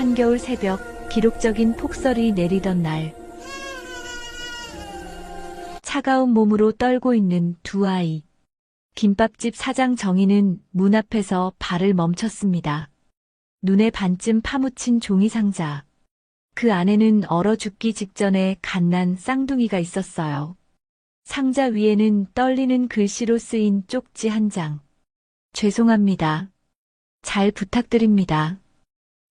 한겨울 새벽, 기록적인 폭설이 내리던 날. 차가운 몸으로 떨고 있는 두 아이. 김밥집 사장 정희는 문 앞에서 발을 멈췄습니다. 눈에 반쯤 파묻힌 종이 상자. 그 안에는 얼어 죽기 직전에 갓난 쌍둥이가 있었어요. 상자 위에는 떨리는 글씨로 쓰인 쪽지 한 장. 죄송합니다. 잘 부탁드립니다.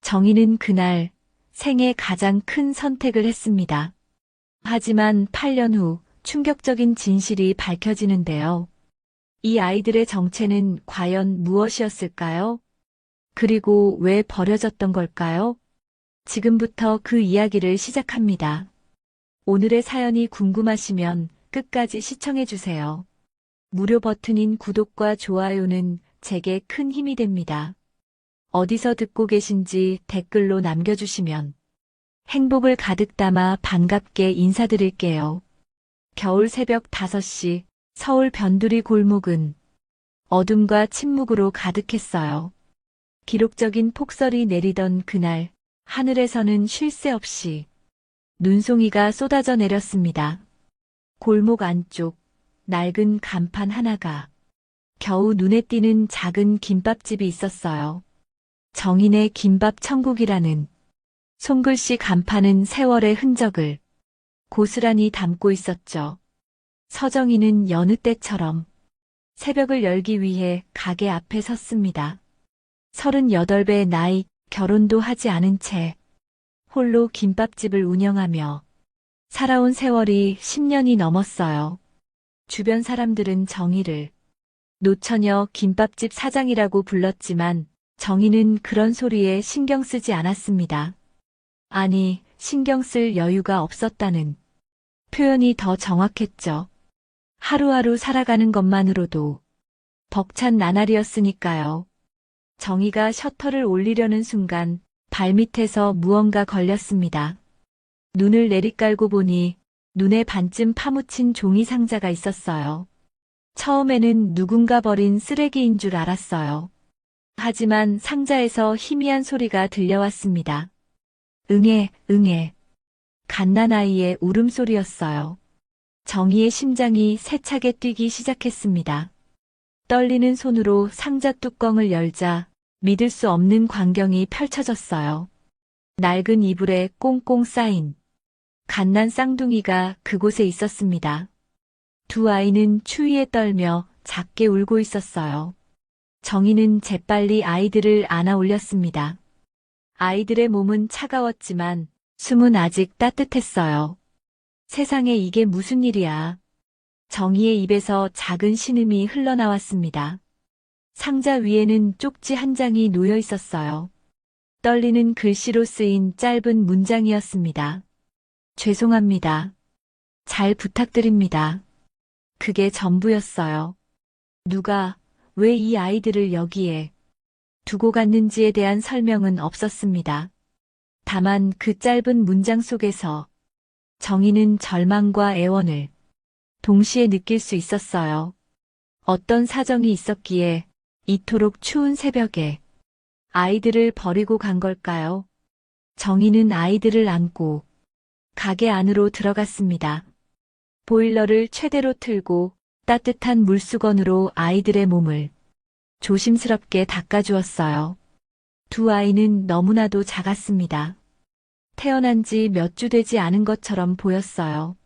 정희는 그날 생애 가장 큰 선택을 했습니다. 하지만 8년 후 충격적인 진실이 밝혀지는데요. 이 아이들의 정체는 과연 무엇이었을까요? 그리고 왜 버려졌던 걸까요? 지금부터 그 이야기를 시작합니다. 오늘의 사연이 궁금하시면 끝까지 시청해주세요. 무료 버튼인 구독과 좋아요는 제게 큰 힘이 됩니다. 어디서 듣고 계신지 댓글로 남겨주시면 행복을 가득 담아 반갑게 인사드릴게요. 겨울 새벽 5시 서울 변두리 골목은 어둠과 침묵으로 가득했어요. 기록적인 폭설이 내리던 그날 하늘에서는 쉴 새 없이 눈송이가 쏟아져 내렸습니다. 골목 안쪽 낡은 간판 하나가 겨우 눈에 띄는 작은 김밥집이 있었어요. 정인의 김밥 천국이라는 손글씨 간판은 세월의 흔적을 고스란히 담고 있었죠. 서정희는 여느 때처럼 새벽을 열기 위해 가게 앞에 섰습니다. 38배 나이, 결혼도 하지 않은 채 홀로 김밥집을 운영하며 살아온 세월이 10년이 넘었어요. 주변 사람들은 정희를 노처녀 김밥집 사장이라고 불렀지만 정희는 그런 소리에 신경 쓰지 않았습니다. 아니, 신경 쓸 여유가 없었다는 표현이 더 정확했죠. 하루하루 살아가는 것만으로도 벅찬 나날이었으니까요. 정희가 셔터를 올리려는 순간 발밑에서 무언가 걸렸습니다. 눈을 내리깔고 보니 눈에 반쯤 파묻힌 종이 상자가 있었어요. 처음에는 누군가 버린 쓰레기인 줄 알았어요. 하지만 상자에서 희미한 소리가 들려왔습니다. 응애, 응애. 갓난아이의 울음소리였어요. 정희의 심장이 세차게 뛰기 시작했습니다. 떨리는 손으로 상자 뚜껑을 열자 믿을 수 없는 광경이 펼쳐졌어요. 낡은 이불에 꽁꽁 쌓인 갓난 쌍둥이가 그곳에 있었습니다. 두 아이는 추위에 떨며 작게 울고 있었어요. 정희는 재빨리 아이들을 안아 올렸습니다. 아이들의 몸은 차가웠지만 숨은 아직 따뜻했어요. 세상에 이게 무슨 일이야. 정희의 입에서 작은 신음이 흘러나왔습니다. 상자 위에는 쪽지 한 장이 놓여 있었어요. 떨리는 글씨로 쓰인 짧은 문장이었습니다. 죄송합니다. 잘 부탁드립니다. 그게 전부였어요. 누가, 왜 이 아이들을 여기에 두고 갔는지에 대한 설명은 없었습니다. 다만 그 짧은 문장 속에서 정희는 절망과 애원을 동시에 느낄 수 있었어요. 어떤 사정이 있었기에 이토록 추운 새벽에 아이들을 버리고 간 걸까요? 정희는 아이들을 안고 가게 안으로 들어갔습니다. 보일러를 최대로 틀고 따뜻한 물수건으로 아이들의 몸을 조심스럽게 닦아주었어요. 두 아이는 너무나도 작았습니다. 태어난 지 몇 주 되지 않은 것처럼 보였어요.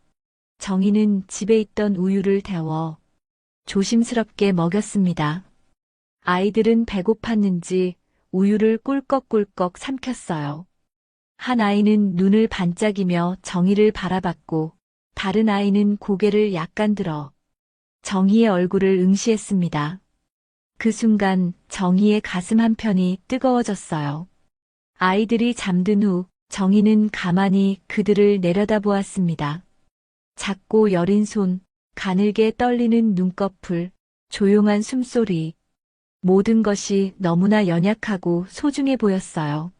정희는 집에 있던 우유를 데워 조심스럽게 먹였습니다. 아이들은 배고팠는지 우유를 꿀꺽꿀꺽 삼켰어요. 한 아이는 눈을 반짝이며 정희를 바라봤고 다른 아이는 고개를 약간 들어 정희의 얼굴을 응시했습니다. 그 순간 정희의 가슴 한편이 뜨거워졌어요. 아이들이 잠든 후 정희는 가만히 그들을 내려다보았습니다. 작고 여린 손, 가늘게 떨리는 눈꺼풀, 조용한 숨소리. 모든 것이 너무나 연약하고 소중해 보였어요.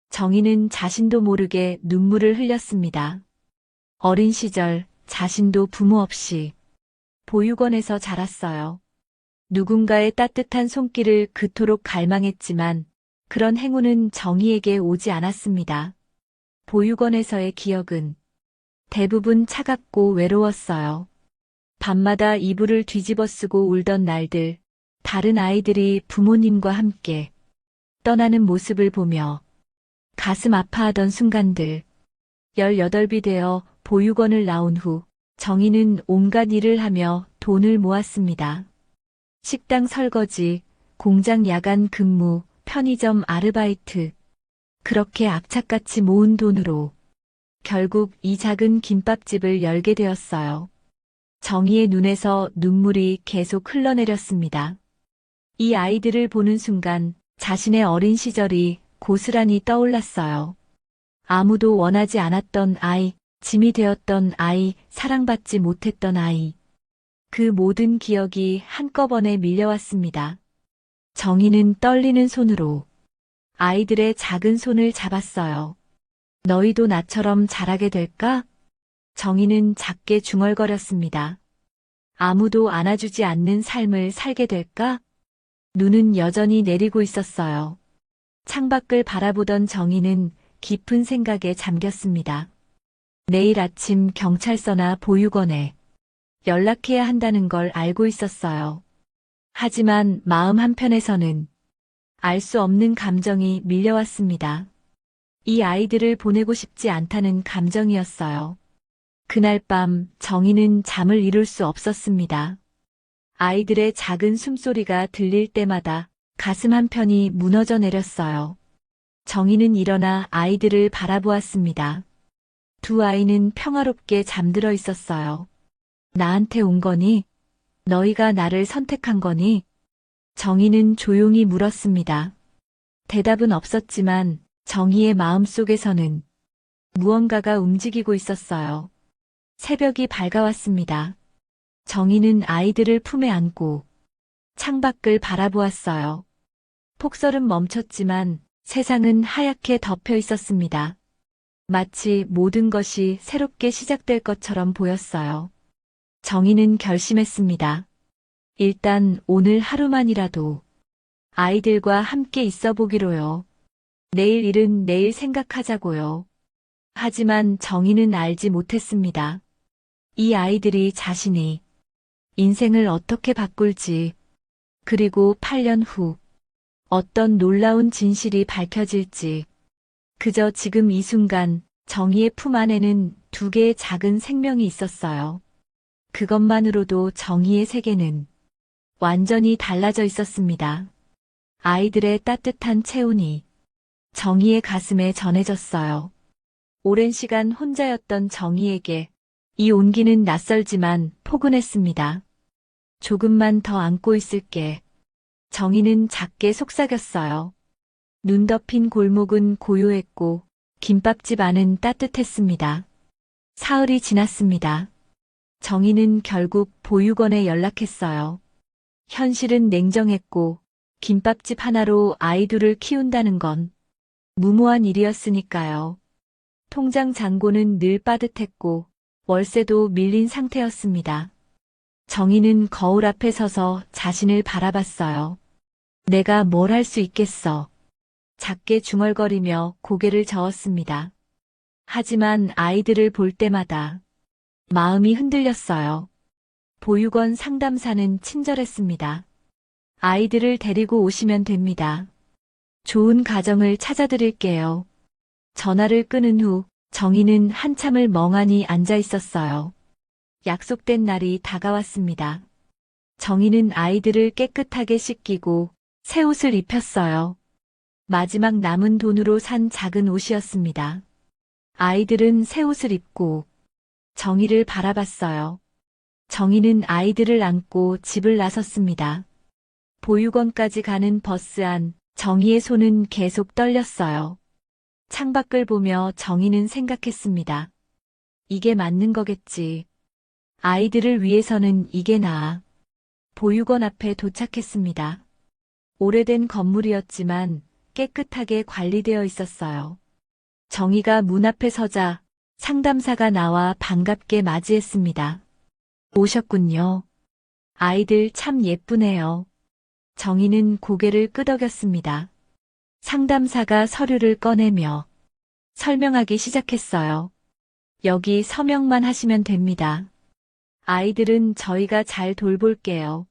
정희는 자신도 모르게 눈물을 흘렸습니다. 어린 시절 자신도 부모 없이 보육원에서 자랐어요. 누군가의 따뜻한 손길을 그토록 갈망했지만 그런 행운은 정희에게 오지 않았습니다. 보육원에서의 기억은 대부분 차갑고 외로웠어요. 밤마다 이불을 뒤집어 쓰고 울던 날들, 다른 아이들이 부모님과 함께 떠나는 모습을 보며 가슴 아파하던 순간들, 18이 되어 보육원을 나온 후 정희는 온갖 일을 하며 돈을 모았습니다. 식당 설거지, 공장 야간 근무, 편의점 아르바이트. 그렇게 악착같이 모은 돈으로 결국 이 작은 김밥집을 열게 되었어요. 정희의 눈에서 눈물이 계속 흘러내렸습니다. 이 아이들을 보는 순간 자신의 어린 시절이 고스란히 떠올랐어요. 아무도 원하지 않았던 아이, 짐이 되었던 아이, 사랑받지 못했던 아이. 그 모든 기억이 한꺼번에 밀려왔습니다. 정희는 떨리는 손으로 아이들의 작은 손을 잡았어요. 너희도 나처럼 자라게 될까? 정희는 작게 중얼거렸습니다. 아무도 안아주지 않는 삶을 살게 될까? 눈은 여전히 내리고 있었어요. 창밖을 바라보던 정희는 깊은 생각에 잠겼습니다. 내일 아침 경찰서나 보육원에 연락해야 한다는 걸 알고 있었어요. 하지만 마음 한편에서는 알 수 없는 감정이 밀려왔습니다. 이 아이들을 보내고 싶지 않다는 감정이었어요. 그날 밤 정희는 잠을 이룰 수 없었습니다. 아이들의 작은 숨소리가 들릴 때마다 가슴 한편이 무너져 내렸어요. 정희는 일어나 아이들을 바라보았습니다. 두 아이는 평화롭게 잠들어 있었어요. 나한테 온 거니? 너희가 나를 선택한 거니? 정희는 조용히 물었습니다. 대답은 없었지만 정희의 마음속에서는 무언가가 움직이고 있었어요. 새벽이 밝아왔습니다. 정희는 아이들을 품에 안고 창밖을 바라보았어요. 폭설은 멈췄지만 세상은 하얗게 덮여 있었습니다. 마치 모든 것이 새롭게 시작될 것처럼 보였어요. 정희는 결심했습니다. 일단 오늘 하루만이라도 아이들과 함께 있어 보기로요. 내일 일은 내일 생각하자고요. 하지만 정희는 알지 못했습니다. 이 아이들이 자신이 인생을 어떻게 바꿀지, 그리고 8년 후 어떤 놀라운 진실이 밝혀질지, 그저 지금 이 순간 정희의 품 안에는 두 개의 작은 생명이 있었어요. 그것만으로도 정희의 세계는 완전히 달라져 있었습니다. 아이들의 따뜻한 체온이 정희의 가슴에 전해졌어요. 오랜 시간 혼자였던 정희에게 이 온기는 낯설지만 포근했습니다. 조금만 더 안고 있을게. 정희는 작게 속삭였어요. 눈 덮인 골목은 고요했고 김밥집 안은 따뜻했습니다. 사흘이 지났습니다. 정희는 결국 보육원에 연락했어요. 현실은 냉정했고 김밥집 하나로 아이 둘을 키운다는 건 무모한 일이었으니까요. 통장 잔고는 늘 빠듯했고 월세도 밀린 상태였습니다. 정희는 거울 앞에 서서 자신을 바라봤어요. 내가 뭘 할 수 있겠어. 작게 중얼거리며 고개를 저었습니다. 하지만 아이들을 볼 때마다 마음이 흔들렸어요. 보육원 상담사는 친절했습니다. 아이들을 데리고 오시면 됩니다. 좋은 가정을 찾아드릴게요. 전화를 끊은 후 정희는 한참을 멍하니 앉아 있었어요. 약속된 날이 다가왔습니다. 정희는 아이들을 깨끗하게 씻기고 새 옷을 입혔어요. 마지막 남은 돈으로 산 작은 옷이었습니다. 아이들은 새 옷을 입고 정희를 바라봤어요. 정희는 아이들을 안고 집을 나섰습니다. 보육원까지 가는 버스 안 정희의 손은 계속 떨렸어요. 창밖을 보며 정희는 생각했습니다. 이게 맞는 거겠지. 아이들을 위해서는 이게 나아. 보육원 앞에 도착했습니다. 오래된 건물이었지만 깨끗하게 관리되어 있었어요. 정희가 문 앞에 서자 상담사가 나와 반갑게 맞이했습니다. 오셨군요. 아이들 참 예쁘네요. 정희는 고개를 끄덕였습니다. 상담사가 서류를 꺼내며 설명하기 시작했어요. 여기 서명만 하시면 됩니다. 아이들은 저희가 잘 돌볼게요.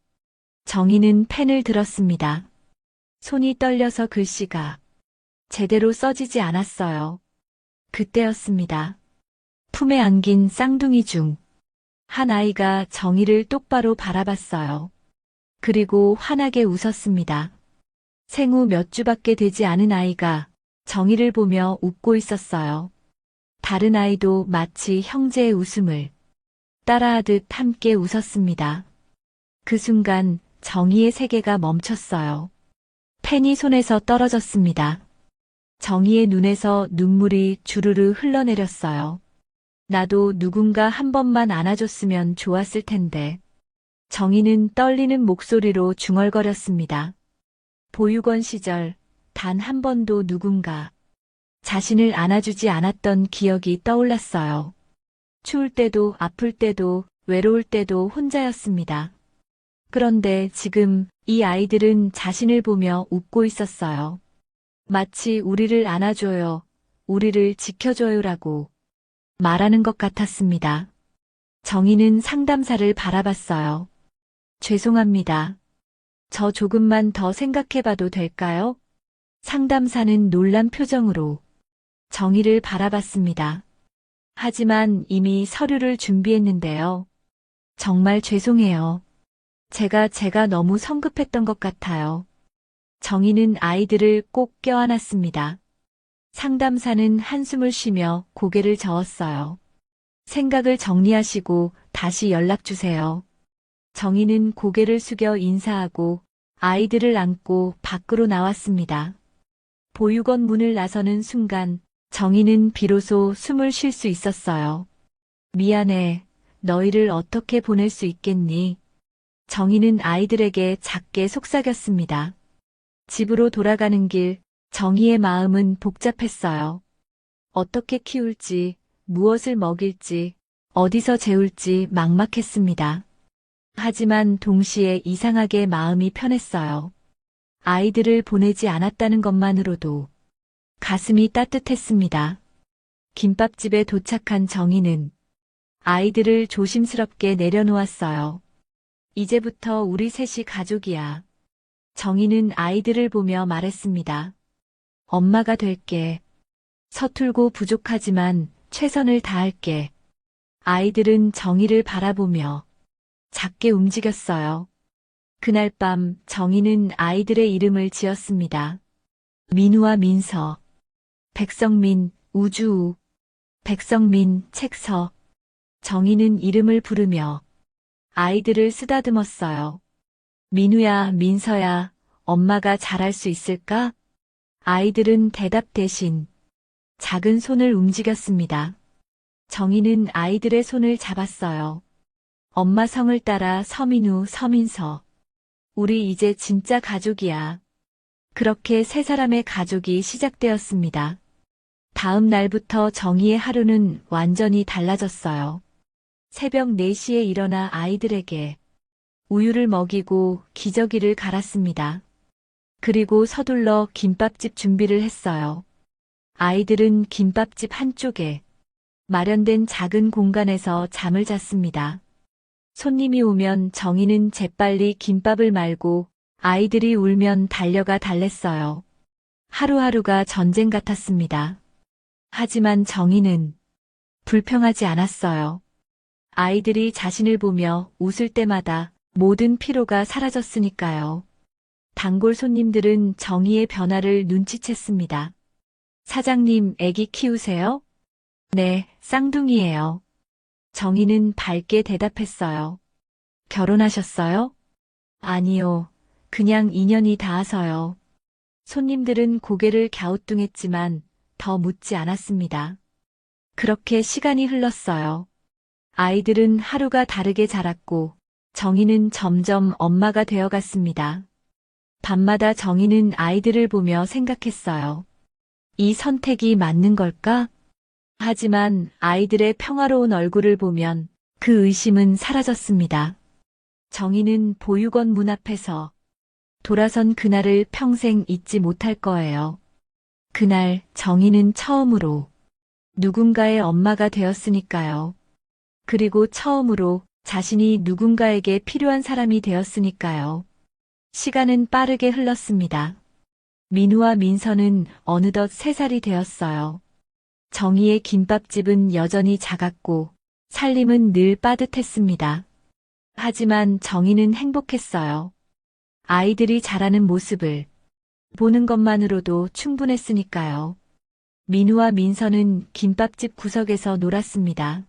정희는 펜을 들었습니다. 손이 떨려서 글씨가 제대로 써지지 않았어요. 그때였습니다. 품에 안긴 쌍둥이 중 한 아이가 정희를 똑바로 바라봤어요. 그리고 환하게 웃었습니다. 생후 몇 주밖에 되지 않은 아이가 정희를 보며 웃고 있었어요. 다른 아이도 마치 형제의 웃음을 따라하듯 함께 웃었습니다. 그 순간 정희의 세계가 멈췄어요. 펜이 손에서 떨어졌습니다. 정희의 눈에서 눈물이 주르르 흘러내렸어요. 나도 누군가 한 번만 안아줬으면 좋았을 텐데. 정희는 떨리는 목소리로 중얼거렸습니다. 보육원 시절 단 한 번도 누군가 자신을 안아주지 않았던 기억이 떠올랐어요. 추울 때도 아플 때도 외로울 때도 혼자였습니다. 그런데 지금 이 아이들은 자신을 보며 웃고 있었어요. 마치 우리를 안아줘요, 우리를 지켜줘요라고 말하는 것 같았습니다. 정희는 상담사를 바라봤어요. 죄송합니다. 저 조금만 더 생각해봐도 될까요? 상담사는 놀란 표정으로 정희를 바라봤습니다. 하지만 이미 서류를 준비했는데요. 정말 죄송해요. 제가 너무 성급했던 것 같아요. 정희는 아이들을 꼭 껴안았습니다. 상담사는 한숨을 쉬며 고개를 저었어요. 생각을 정리하시고 다시 연락주세요. 정희는 고개를 숙여 인사하고 아이들을 안고 밖으로 나왔습니다. 보육원 문을 나서는 순간 정희는 비로소 숨을 쉴 수 있었어요. 미안해, 너희를 어떻게 보낼 수 있겠니? 정희는 아이들에게 작게 속삭였습니다. 집으로 돌아가는 길, 정희의 마음은 복잡했어요. 어떻게 키울지, 무엇을 먹일지, 어디서 재울지 막막했습니다. 하지만 동시에 이상하게 마음이 편했어요. 아이들을 보내지 않았다는 것만으로도 가슴이 따뜻했습니다. 김밥집에 도착한 정희는 아이들을 조심스럽게 내려놓았어요. 이제부터 우리 셋이 가족이야. 정희는 아이들을 보며 말했습니다. 엄마가 될게. 서툴고 부족하지만 최선을 다할게. 아이들은 정희를 바라보며 작게 움직였어요. 그날 밤 정희는 아이들의 이름을 지었습니다. 민우와 민서, 백성민, 우주우, 백성민, 책서. 정희는 이름을 부르며 아이들을 쓰다듬었어요. 민우야, 민서야, 엄마가 잘할 수 있을까? 아이들은 대답 대신 작은 손을 움직였습니다. 정희는 아이들의 손을 잡았어요. 엄마 성을 따라 서민우, 서민서. 우리 이제 진짜 가족이야. 그렇게 세 사람의 가족이 시작되었습니다. 다음 날부터 정희의 하루는 완전히 달라졌어요. 새벽 4시에 일어나 아이들에게 우유를 먹이고 기저귀를 갈았습니다. 그리고 서둘러 김밥집 준비를 했어요. 아이들은 김밥집 한쪽에 마련된 작은 공간에서 잠을 잤습니다. 손님이 오면 정희는 재빨리 김밥을 말고 아이들이 울면 달려가 달랬어요. 하루하루가 전쟁 같았습니다. 하지만 정희는 불평하지 않았어요. 아이들이 자신을 보며 웃을 때마다 모든 피로가 사라졌으니까요. 단골 손님들은 정희의 변화를 눈치챘습니다. 사장님, 애기 키우세요? 네, 쌍둥이에요. 정희는 밝게 대답했어요. 결혼하셨어요? 아니요, 그냥 인연이 닿아서요. 손님들은 고개를 갸우뚱했지만 더 묻지 않았습니다. 그렇게 시간이 흘렀어요. 아이들은 하루가 다르게 자랐고 정희는 점점 엄마가 되어갔습니다. 밤마다 정희는 아이들을 보며 생각했어요. 이 선택이 맞는 걸까? 하지만 아이들의 평화로운 얼굴을 보면 그 의심은 사라졌습니다. 정희는 보육원 문 앞에서 돌아선 그날을 평생 잊지 못할 거예요. 그날 정희는 처음으로 누군가의 엄마가 되었으니까요. 그리고 처음으로 자신이 누군가에게 필요한 사람이 되었으니까요. 시간은 빠르게 흘렀습니다. 민우와 민서는 어느덧 3살이 되었어요. 정희의 김밥집은 여전히 작았고 살림은 늘 빠듯했습니다. 하지만 정희는 행복했어요. 아이들이 자라는 모습을 보는 것만으로도 충분했으니까요. 민우와 민서는 김밥집 구석에서 놀았습니다.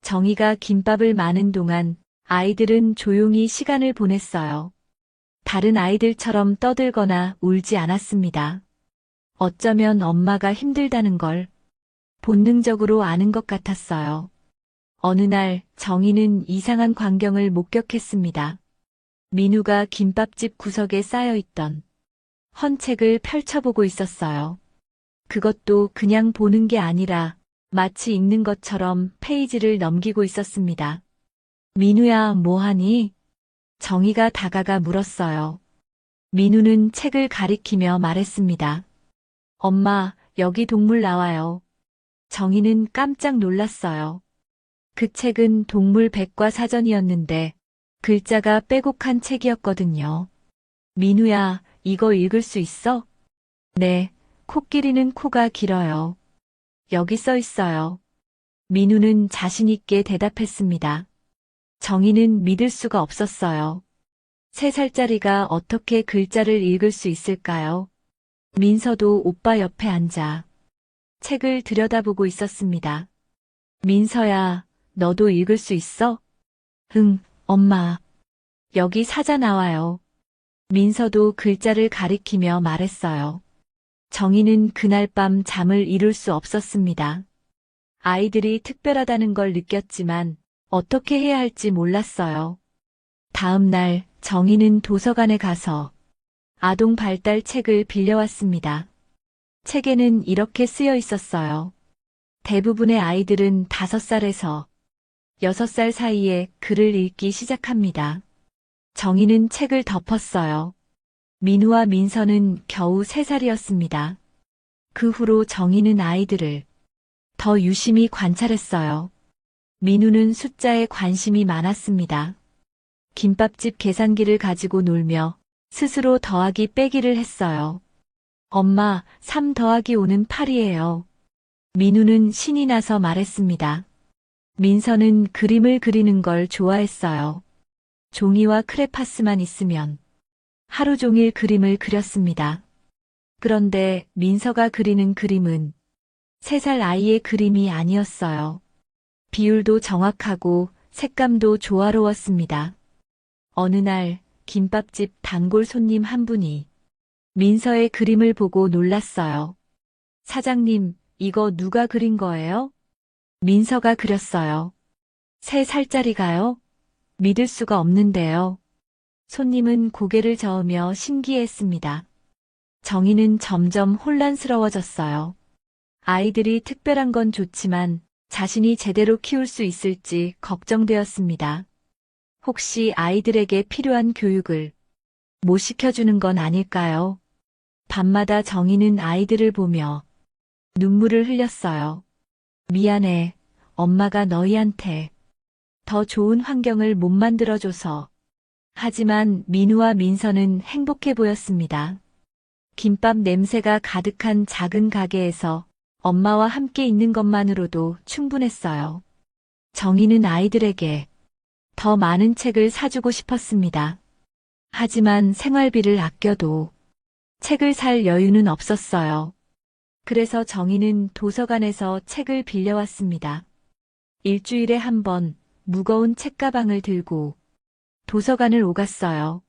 정희가 김밥을 마는 동안 아이들은 조용히 시간을 보냈어요. 다른 아이들처럼 떠들거나 울지 않았습니다. 어쩌면 엄마가 힘들다는 걸 본능적으로 아는 것 같았어요. 어느 날 정희는 이상한 광경을 목격했습니다. 민우가 김밥집 구석에 쌓여있던 헌 책을 펼쳐보고 있었어요. 그것도 그냥 보는 게 아니라 마치 읽는 것처럼 페이지를 넘기고 있었습니다. 민우야, 뭐하니? 정희가 다가가 물었어요. 민우는 책을 가리키며 말했습니다. 엄마, 여기 동물 나와요. 정희는 깜짝 놀랐어요. 그 책은 동물 백과사전이었는데 글자가 빼곡한 책이었거든요. 민우야, 이거 읽을 수 있어? 네, 코끼리는 코가 길어요. 여기 써 있어요. 민우는 자신있게 대답했습니다. 정희는 믿을 수가 없었어요. 3살짜리가 어떻게 글자를 읽을 수 있을까요? 민서도 오빠 옆에 앉아 책을 들여다보고 있었습니다. 민서야, 너도 읽을 수 있어? 응, 엄마. 여기 사자 나와요. 민서도 글자를 가리키며 말했어요. 정희는 그날 밤 잠을 이룰 수 없었습니다. 아이들이 특별하다는 걸 느꼈지만 어떻게 해야 할지 몰랐어요. 다음 날 정희는 도서관에 가서 아동 발달 책을 빌려왔습니다. 책에는 이렇게 쓰여 있었어요. 대부분의 아이들은 5살에서 6살 사이에 글을 읽기 시작합니다. 정희는 책을 덮었어요. 민우와 민서는 겨우 3살이었습니다. 그 후로 정희는 아이들을 더 유심히 관찰했어요. 민우는 숫자에 관심이 많았습니다. 김밥집 계산기를 가지고 놀며 스스로 더하기 빼기를 했어요. 엄마, 3 더하기 5는 8이에요. 민우는 신이 나서 말했습니다. 민서는 그림을 그리는 걸 좋아했어요. 종이와 크레파스만 있으면 하루 종일 그림을 그렸습니다. 그런데 민서가 그리는 그림은 3살 아이의 그림이 아니었어요. 비율도 정확하고 색감도 조화로웠습니다. 어느 날 김밥집 단골 손님 한 분이 민서의 그림을 보고 놀랐어요. 사장님, 이거 누가 그린 거예요? 민서가 그렸어요. 3살짜리가요? 믿을 수가 없는데요. 손님은 고개를 저으며 신기해했습니다. 정희는 점점 혼란스러워졌어요. 아이들이 특별한 건 좋지만 자신이 제대로 키울 수 있을지 걱정되었습니다. 혹시 아이들에게 필요한 교육을 못 시켜주는 건 아닐까요? 밤마다 정희는 아이들을 보며 눈물을 흘렸어요. 미안해, 엄마가 너희한테 더 좋은 환경을 못 만들어줘서. 하지만 민우와 민서는 행복해 보였습니다. 김밥 냄새가 가득한 작은 가게에서 엄마와 함께 있는 것만으로도 충분했어요. 정희는 아이들에게 더 많은 책을 사주고 싶었습니다. 하지만 생활비를 아껴도 책을 살 여유는 없었어요. 그래서 정희는 도서관에서 책을 빌려왔습니다. 일주일에 한 번 무거운 책가방을 들고 도서관을 오갔어요.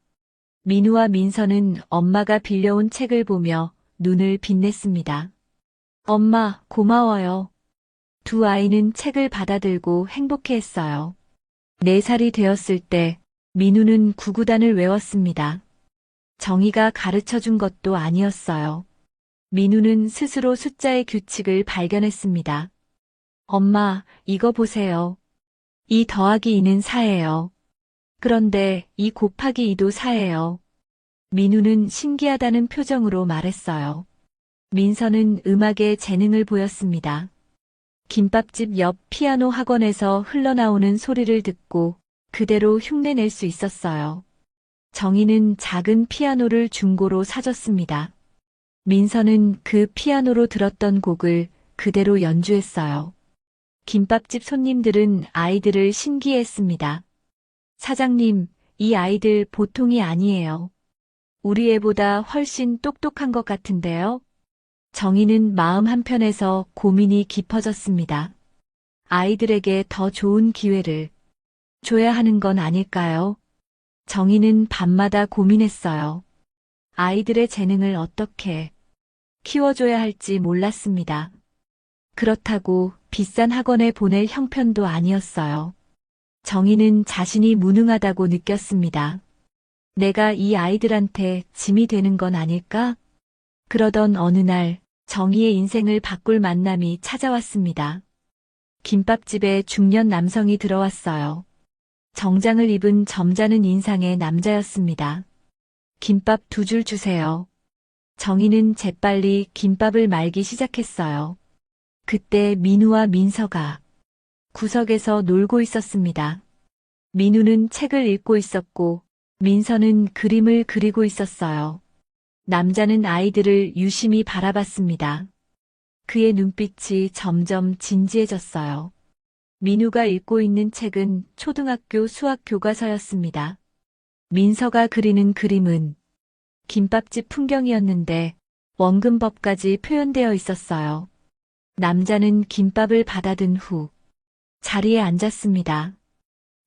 민우와 민서는 엄마가 빌려온 책을 보며 눈을 빛냈습니다. 엄마, 고마워요. 두 아이는 책을 받아들고 행복해했어요. 4살이 되었을 때 민우는 구구단을 외웠습니다. 정희가 가르쳐준 것도 아니었어요. 민우는 스스로 숫자의 규칙을 발견했습니다. 엄마, 이거 보세요. 2 더하기 2는 4예요. 그런데 2 곱하기 2도 4예요. 민우는 신기하다는 표정으로 말했어요. 민서는 음악에 재능을 보였습니다. 김밥집 옆 피아노 학원에서 흘러나오는 소리를 듣고 그대로 흉내낼 수 있었어요. 정희는 작은 피아노를 중고로 사줬습니다. 민서는 그 피아노로 들었던 곡을 그대로 연주했어요. 김밥집 손님들은 아이들을 신기해했습니다. 사장님, 이 아이들 보통이 아니에요. 우리 애보다 훨씬 똑똑한 것 같은데요? 정희는 마음 한편에서 고민이 깊어졌습니다. 아이들에게 더 좋은 기회를 줘야 하는 건 아닐까요? 정희는 밤마다 고민했어요. 아이들의 재능을 어떻게 키워줘야 할지 몰랐습니다. 그렇다고 비싼 학원에 보낼 형편도 아니었어요. 정희는 자신이 무능하다고 느꼈습니다. 내가 이 아이들한테 짐이 되는 건 아닐까? 그러던 어느 날 정희의 인생을 바꿀 만남이 찾아왔습니다. 김밥집에 중년 남성이 들어왔어요. 정장을 입은 점잖은 인상의 남자였습니다. 김밥 2줄 주세요. 정희는 재빨리 김밥을 말기 시작했어요. 그때 민우와 민서가 구석에서 놀고 있었습니다. 민우는 책을 읽고 있었고 민서는 그림을 그리고 있었어요. 남자는 아이들을 유심히 바라봤습니다. 그의 눈빛이 점점 진지해졌어요. 민우가 읽고 있는 책은 초등학교 수학 교과서였습니다. 민서가 그리는 그림은 김밥집 풍경이었는데 원근법까지 표현되어 있었어요. 남자는 김밥을 받아든 후 자리에 앉았습니다.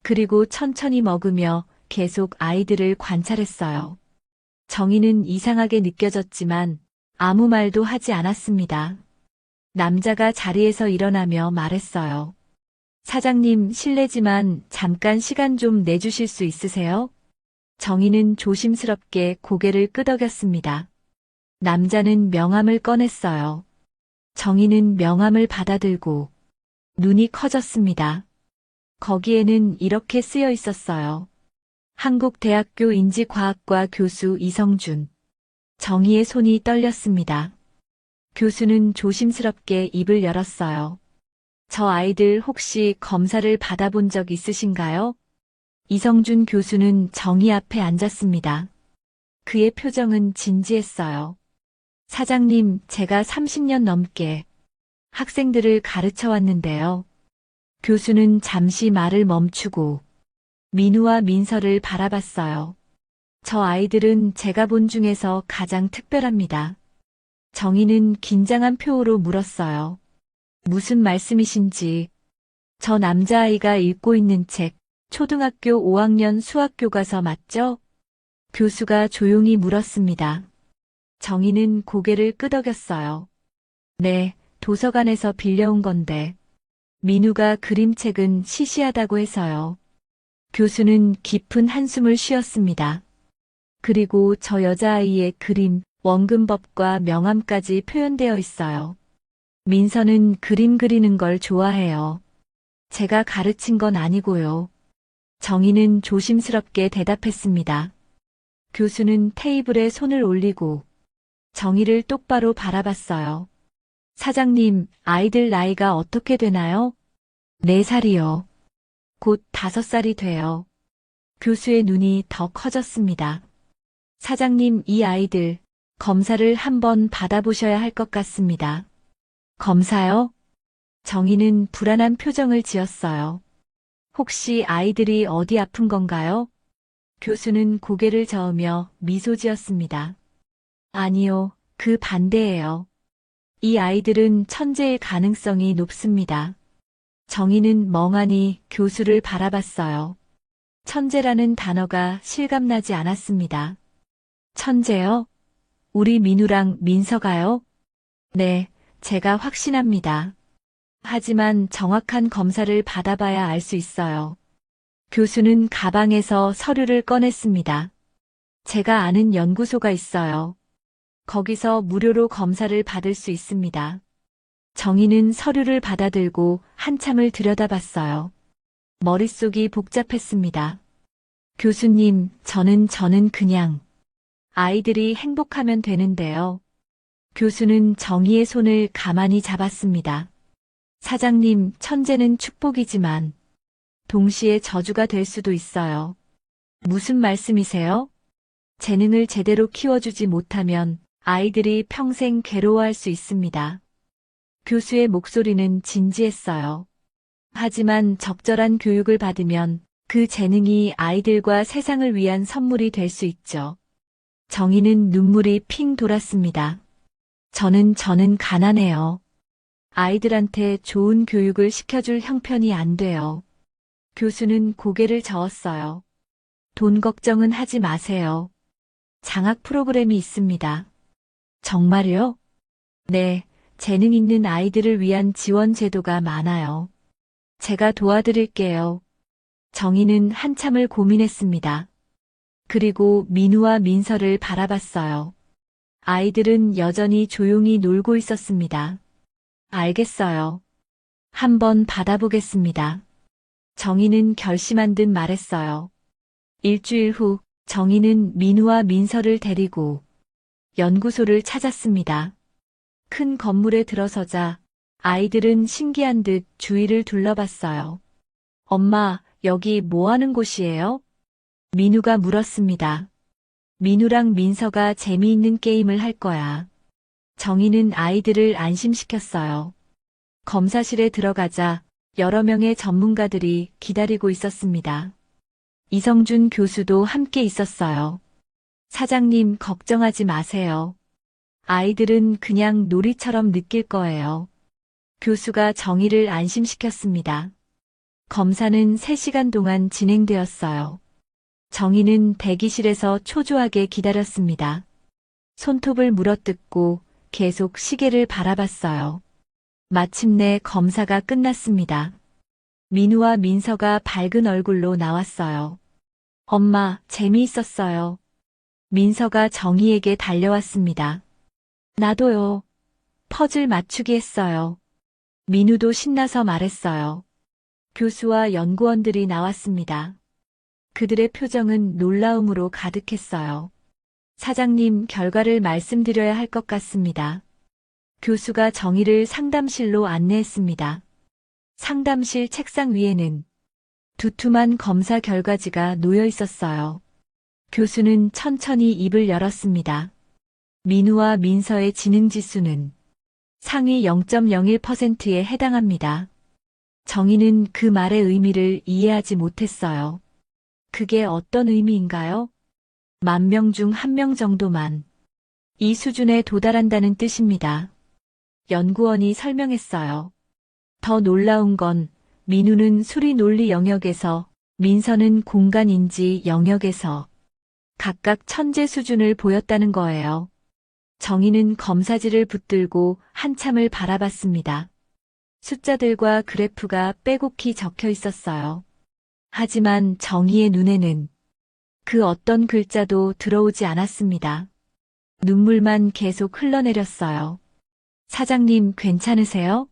그리고 천천히 먹으며 계속 아이들을 관찰했어요. 정희는 이상하게 느껴졌지만 아무 말도 하지 않았습니다. 남자가 자리에서 일어나며 말했어요. 사장님, 실례지만 잠깐 시간 좀 내주실 수 있으세요? 정희는 조심스럽게 고개를 끄덕였습니다. 남자는 명함을 꺼냈어요. 정희는 명함을 받아들고 눈이 커졌습니다. 거기에는 이렇게 쓰여 있었어요. 한국대학교 인지과학과 교수 이성준. 정희의 손이 떨렸습니다. 교수는 조심스럽게 입을 열었어요. 저 아이들 혹시 검사를 받아본 적 있으신가요? 이성준 교수는 정희 앞에 앉았습니다. 그의 표정은 진지했어요. 사장님, 제가 30년 넘게 학생들을 가르쳐 왔는데요. 교수는 잠시 말을 멈추고 민우와 민서를 바라봤어요. 저 아이들은 제가 본 중에서 가장 특별합니다. 정희는 긴장한 표호로 물었어요. 무슨 말씀이신지. 저 남자아이가 읽고 있는 책, 초등학교 5학년 수학교과서 맞죠? 교수가 조용히 물었습니다. 정희는 고개를 끄덕였어요. 네, 도서관에서 빌려온 건데. 민우가 그림책은 시시하다고 해서요. 교수는 깊은 한숨을 쉬었습니다. 그리고 저 여자아이의 그림, 원근법과 명암까지 표현되어 있어요. 민서는 그림 그리는 걸 좋아해요. 제가 가르친 건 아니고요. 정희는 조심스럽게 대답했습니다. 교수는 테이블에 손을 올리고 정희를 똑바로 바라봤어요. 사장님, 아이들 나이가 어떻게 되나요? 4살이요. 곧 5살이 돼요. 교수의 눈이 더 커졌습니다. 사장님, 이 아이들 검사를 한번 받아보셔야 할 것 같습니다. 검사요? 정희는 불안한 표정을 지었어요. 혹시 아이들이 어디 아픈 건가요? 교수는 고개를 저으며 미소 지었습니다. 아니요, 그 반대예요. 이 아이들은 천재일 가능성이 높습니다. 정희는 멍하니 교수를 바라봤어요. 천재라는 단어가 실감나지 않았습니다. 천재요? 우리 민우랑 민서가요? 네, 제가 확신합니다. 하지만 정확한 검사를 받아봐야 알 수 있어요. 교수는 가방에서 서류를 꺼냈습니다. 제가 아는 연구소가 있어요. 거기서 무료로 검사를 받을 수 있습니다. 정희는 서류를 받아들고 한참을 들여다봤어요. 머릿속이 복잡했습니다. 교수님, 저는 그냥 아이들이 행복하면 되는데요. 교수는 정희의 손을 가만히 잡았습니다. 사장님, 천재는 축복이지만 동시에 저주가 될 수도 있어요. 무슨 말씀이세요? 재능을 제대로 키워주지 못하면 아이들이 평생 괴로워할 수 있습니다. 교수의 목소리는 진지했어요. 하지만 적절한 교육을 받으면 그 재능이 아이들과 세상을 위한 선물이 될 수 있죠. 정희는 눈물이 핑 돌았습니다. 저는 가난해요. 아이들한테 좋은 교육을 시켜줄 형편이 안 돼요. 교수는 고개를 저었어요. 돈 걱정은 하지 마세요. 장학 프로그램이 있습니다. 정말요? 네, 재능 있는 아이들을 위한 지원 제도가 많아요. 제가 도와드릴게요. 정희는 한참을 고민했습니다. 그리고 민우와 민서를 바라봤어요. 아이들은 여전히 조용히 놀고 있었습니다. 알겠어요. 한번 받아보겠습니다. 정희는 결심한 듯 말했어요. 일주일 후 정희는 민우와 민서를 데리고 연구소를 찾았습니다. 큰 건물에 들어서자 아이들은 신기한 듯 주위를 둘러봤어요. 엄마, 여기 뭐 하는 곳이에요? 민우가 물었습니다. 민우랑 민서가 재미있는 게임을 할 거야. 정희는 아이들을 안심시켰어요. 검사실에 들어가자 여러 명의 전문가들이 기다리고 있었습니다. 이성준 교수도 함께 있었어요. 사장님, 걱정하지 마세요. 아이들은 그냥 놀이처럼 느낄 거예요. 교수가 정희를 안심시켰습니다. 검사는 3시간 동안 진행되었어요. 정희는 대기실에서 초조하게 기다렸습니다. 손톱을 물어뜯고 계속 시계를 바라봤어요. 마침내 검사가 끝났습니다. 민우와 민서가 밝은 얼굴로 나왔어요. 엄마, 재미있었어요. 민서가 정희에게 달려왔습니다. 나도요. 퍼즐 맞추기 했어요. 민우도 신나서 말했어요. 교수와 연구원들이 나왔습니다. 그들의 표정은 놀라움으로 가득했어요. 사장님, 결과를 말씀드려야 할 것 같습니다. 교수가 정희를 상담실로 안내했습니다. 상담실 책상 위에는 두툼한 검사 결과지가 놓여 있었어요. 교수는 천천히 입을 열었습니다. 민우와 민서의 지능지수는 상위 0.01%에 해당합니다. 정희는 그 말의 의미를 이해하지 못했어요. 그게 어떤 의미인가요? 10,000명 중 1명 정도만 이 수준에 도달한다는 뜻입니다. 연구원이 설명했어요. 더 놀라운 건 민우는 수리 논리 영역에서, 민서는 공간인지 영역에서 각각 천재 수준을 보였다는 거예요. 정희는 검사지를 붙들고 한참을 바라봤습니다. 숫자들과 그래프가 빼곡히 적혀 있었어요. 하지만 정희의 눈에는 그 어떤 글자도 들어오지 않았습니다. 눈물만 계속 흘러내렸어요. 사장님, 괜찮으세요?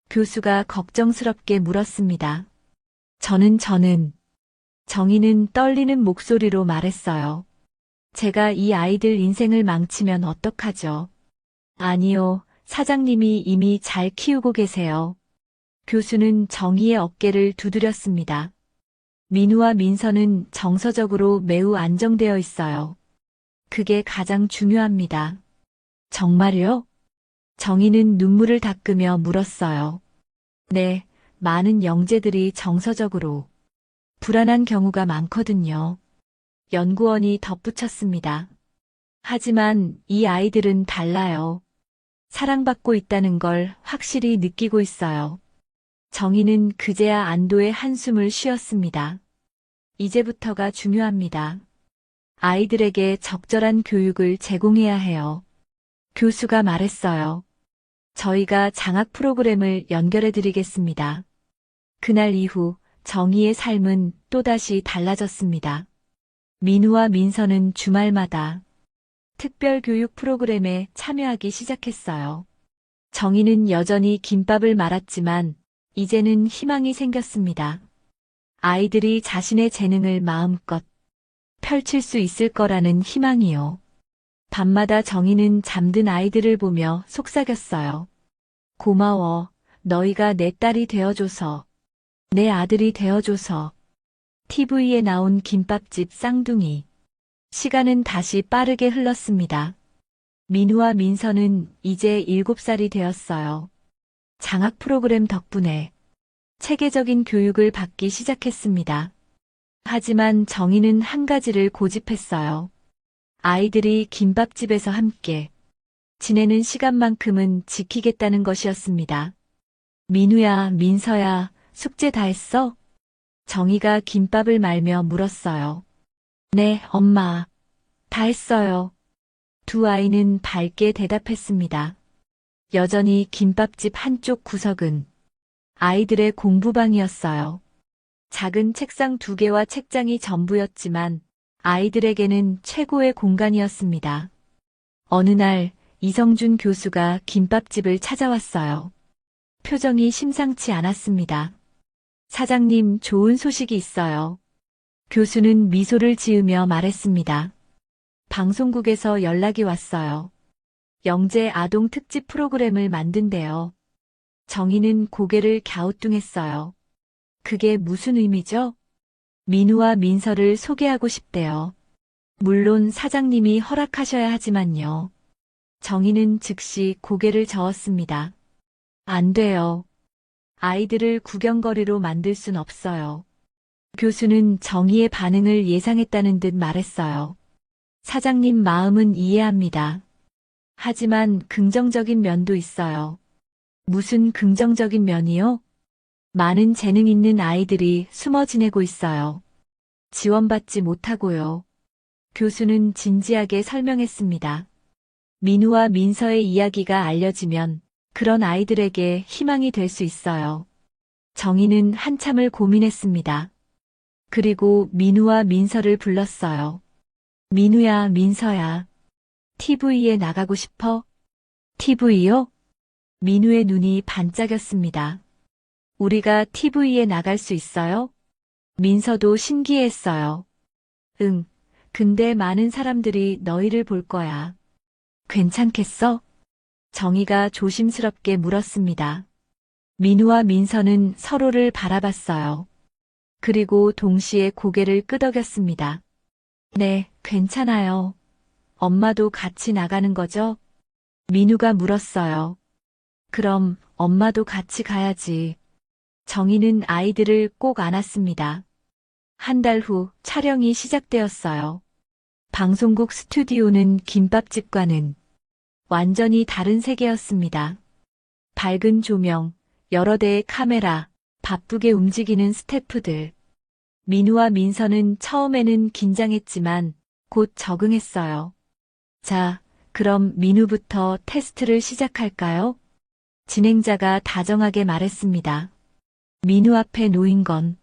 교수가 걱정스럽게 물었습니다. 저는 정희는 떨리는 목소리로 말했어요. 제가 이 아이들 인생을 망치면 어떡하죠? 아니요, 사장님이 이미 잘 키우고 계세요. 교수는 정희의 어깨를 두드렸습니다. 민우와 민서는 정서적으로 매우 안정되어 있어요. 그게 가장 중요합니다. 정말요? 정희는 눈물을 닦으며 물었어요. 네, 많은 영재들이 정서적으로 불안한 경우가 많거든요. 연구원이 덧붙였습니다. 하지만 이 아이들은 달라요. 사랑받고 있다는 걸 확실히 느끼고 있어요. 정희는 그제야 안도의 한숨을 쉬었습니다. 이제부터가 중요합니다. 아이들에게 적절한 교육을 제공해야 해요. 교수가 말했어요. 저희가 장학 프로그램을 연결해 드리겠습니다. 그날 이후 정희의 삶은 또다시 달라졌습니다. 민우와 민서는 주말마다 특별교육 프로그램에 참여하기 시작했어요. 정희는 여전히 김밥을 말았지만 이제는 희망이 생겼습니다. 아이들이 자신의 재능을 마음껏 펼칠 수 있을 거라는 희망이요. 밤마다 정희는 잠든 아이들을 보며 속삭였어요. 고마워. 너희가 내 딸이 되어줘서. 내 아들이 되어줘서. TV에 나온 김밥집 쌍둥이. 시간은 다시 빠르게 흘렀습니다. 민우와 민서는 이제 7살이 되었어요. 장학 프로그램 덕분에 체계적인 교육을 받기 시작했습니다. 하지만 정희는 한 가지를 고집했어요. 아이들이 김밥집에서 함께 지내는 시간만큼은 지키겠다는 것이었습니다. 민우야, 민서야, 숙제 다 했어? 정희가 김밥을 말며 물었어요. 네, 엄마. 다 했어요. 두 아이는 밝게 대답했습니다. 여전히 김밥집 한쪽 구석은 아이들의 공부방이었어요. 작은 책상 2개와 책장이 전부였지만 아이들에게는 최고의 공간이었습니다. 어느 날 이성준 교수가 김밥집을 찾아왔어요. 표정이 심상치 않았습니다. 사장님, 좋은 소식이 있어요. 교수는 미소를 지으며 말했습니다. 방송국에서 연락이 왔어요. 영재 아동 특집 프로그램을 만든대요. 정희는 고개를 갸우뚱했어요. 그게 무슨 의미죠? 민우와 민서를 소개하고 싶대요. 물론 사장님이 허락하셔야 하지만요. 정희는 즉시 고개를 저었습니다. 안 돼요. 아이들을 구경거리로 만들 순 없어요. 교수는 정희의 반응을 예상했다는 듯 말했어요. 사장님 마음은 이해합니다. 하지만 긍정적인 면도 있어요. 무슨 긍정적인 면이요? 많은 재능 있는 아이들이 숨어 지내고 있어요. 지원받지 못하고요. 교수는 진지하게 설명했습니다. 민우와 민서의 이야기가 알려지면 그런 아이들에게 희망이 될 수 있어요. 정희는 한참을 고민했습니다. 그리고 민우와 민서를 불렀어요. 민우야, 민서야. TV에 나가고 싶어? TV요? 민우의 눈이 반짝였습니다. 우리가 TV에 나갈 수 있어요? 민서도 신기했어요. 응, 근데 많은 사람들이 너희를 볼 거야. 괜찮겠어? 정희가 조심스럽게 물었습니다. 민우와 민서는 서로를 바라봤어요. 그리고 동시에 고개를 끄덕였습니다. 네, 괜찮아요. 엄마도 같이 나가는 거죠? 민우가 물었어요. 그럼 엄마도 같이 가야지. 정희는 아이들을 꼭 안았습니다. 한 달 후 촬영이 시작되었어요. 방송국 스튜디오는 김밥집과는 완전히 다른 세계였습니다. 밝은 조명, 여러 대의 카메라, 바쁘게 움직이는 스태프들. 민우와 민서는 처음에는 긴장했지만 곧 적응했어요. 자, 그럼 민우부터 테스트를 시작할까요? 진행자가 다정하게 말했습니다. 민우 앞에 놓인 건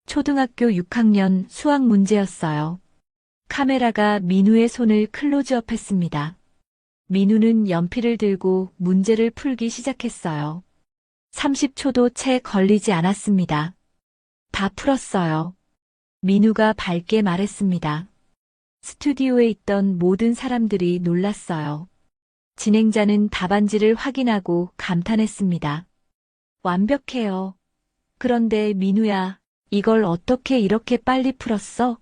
초등학교 6학년 수학 문제였어요. 카메라가 민우의 손을 클로즈업했습니다. 민우는 연필을 들고 문제를 풀기 시작했어요. 30초도 채 걸리지 않았습니다. 다 풀었어요. 민우가 밝게 말했습니다. 스튜디오에 있던 모든 사람들이 놀랐어요. 진행자는 답안지를 확인하고 감탄했습니다. 완벽해요. 그런데 민우야, 이걸 어떻게 이렇게 빨리 풀었어?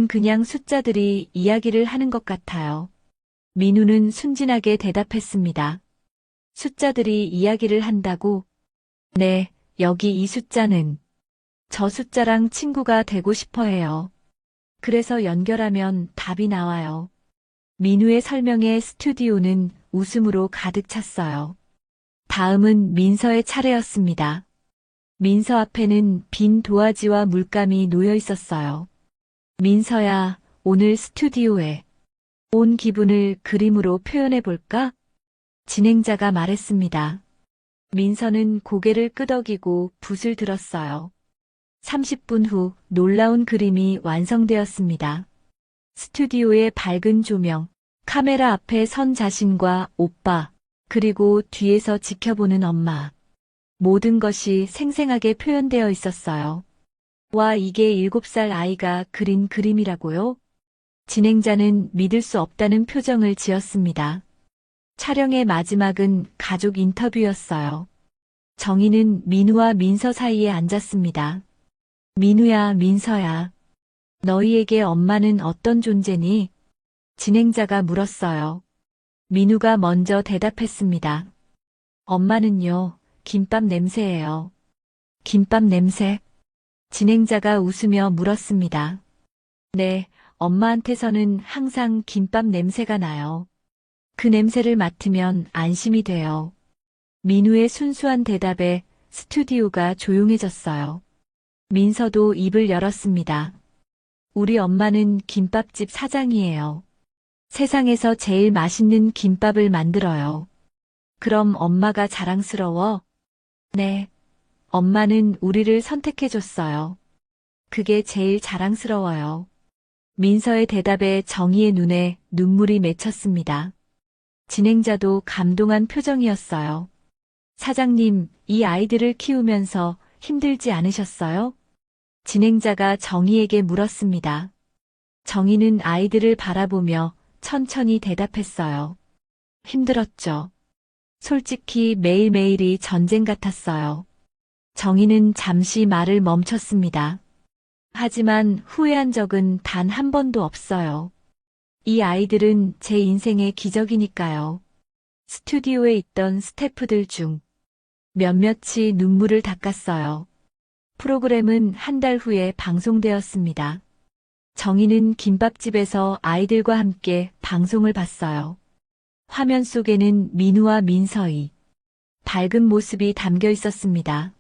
그냥 숫자들이 이야기를 하는 것 같아요. 민우는 순진하게 대답했습니다. 숫자들이 이야기를 한다고? 네, 여기 이 숫자는 저 숫자랑 친구가 되고 싶어 해요. 그래서 연결하면 답이 나와요. 민우의 설명에 스튜디오는 웃음으로 가득 찼어요. 다음은 민서의 차례였습니다. 민서 앞에는 빈 도화지와 물감이 놓여 있었어요. 민서야, 오늘 스튜디오에 온 기분을 그림으로 표현해 볼까? 진행자가 말했습니다. 민서는 고개를 끄덕이고 붓을 들었어요. 30분 후 놀라운 그림이 완성되었습니다. 스튜디오의 밝은 조명, 카메라 앞에 선 자신과 오빠, 그리고 뒤에서 지켜보는 엄마. 모든 것이 생생하게 표현되어 있었어요. 와, 이게 7살 아이가 그린 그림이라고요? 진행자는 믿을 수 없다는 표정을 지었습니다. 촬영의 마지막은 가족 인터뷰였어요. 정희는 민우와 민서 사이에 앉았습니다. 민우야, 민서야. 너희에게 엄마는 어떤 존재니? 진행자가 물었어요. 민우가 먼저 대답했습니다. 엄마는요, 김밥 냄새예요. 김밥 냄새? 진행자가 웃으며 물었습니다. 네, 엄마한테서는 항상 김밥 냄새가 나요. 그 냄새를 맡으면 안심이 돼요. 민우의 순수한 대답에 스튜디오가 조용해졌어요. 민서도 입을 열었습니다. 우리 엄마는 김밥집 사장이에요. 세상에서 제일 맛있는 김밥을 만들어요. 그럼 엄마가 자랑스러워? 네. 엄마는 우리를 선택해줬어요. 그게 제일 자랑스러워요. 민서의 대답에 정희의 눈에 눈물이 맺혔습니다. 진행자도 감동한 표정이었어요. 사장님, 이 아이들을 키우면서 힘들지 않으셨어요? 진행자가 정희에게 물었습니다. 정희는 아이들을 바라보며 천천히 대답했어요. 힘들었죠. 솔직히 매일매일이 전쟁 같았어요. 정희는 잠시 말을 멈췄습니다. 하지만 후회한 적은 단 한 번도 없어요. 이 아이들은 제 인생의 기적이니까요. 스튜디오에 있던 스태프들 중 몇몇이 눈물을 닦았어요. 프로그램은 한 달 후에 방송되었습니다. 정희는 김밥집에서 아이들과 함께 방송을 봤어요. 화면 속에는 민우와 민서의 밝은 모습이 담겨 있었습니다.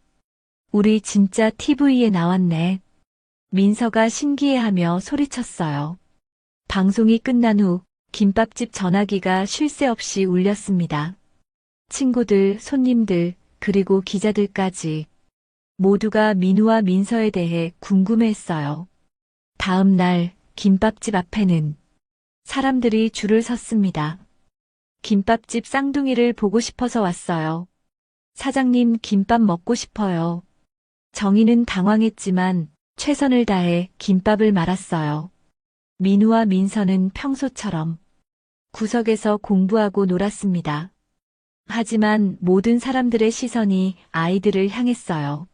우리 진짜 TV에 나왔네. 민서가 신기해하며 소리쳤어요. 방송이 끝난 후 김밥집 전화기가 쉴 새 없이 울렸습니다. 친구들, 손님들, 그리고 기자들까지 모두가 민우와 민서에 대해 궁금해했어요. 다음 날 김밥집 앞에는 사람들이 줄을 섰습니다. 김밥집 쌍둥이를 보고 싶어서 왔어요. 사장님, 김밥 먹고 싶어요. 정희는 당황했지만 최선을 다해 김밥을 말았어요. 민우와 민서는 평소처럼 구석에서 공부하고 놀았습니다. 하지만 모든 사람들의 시선이 아이들을 향했어요.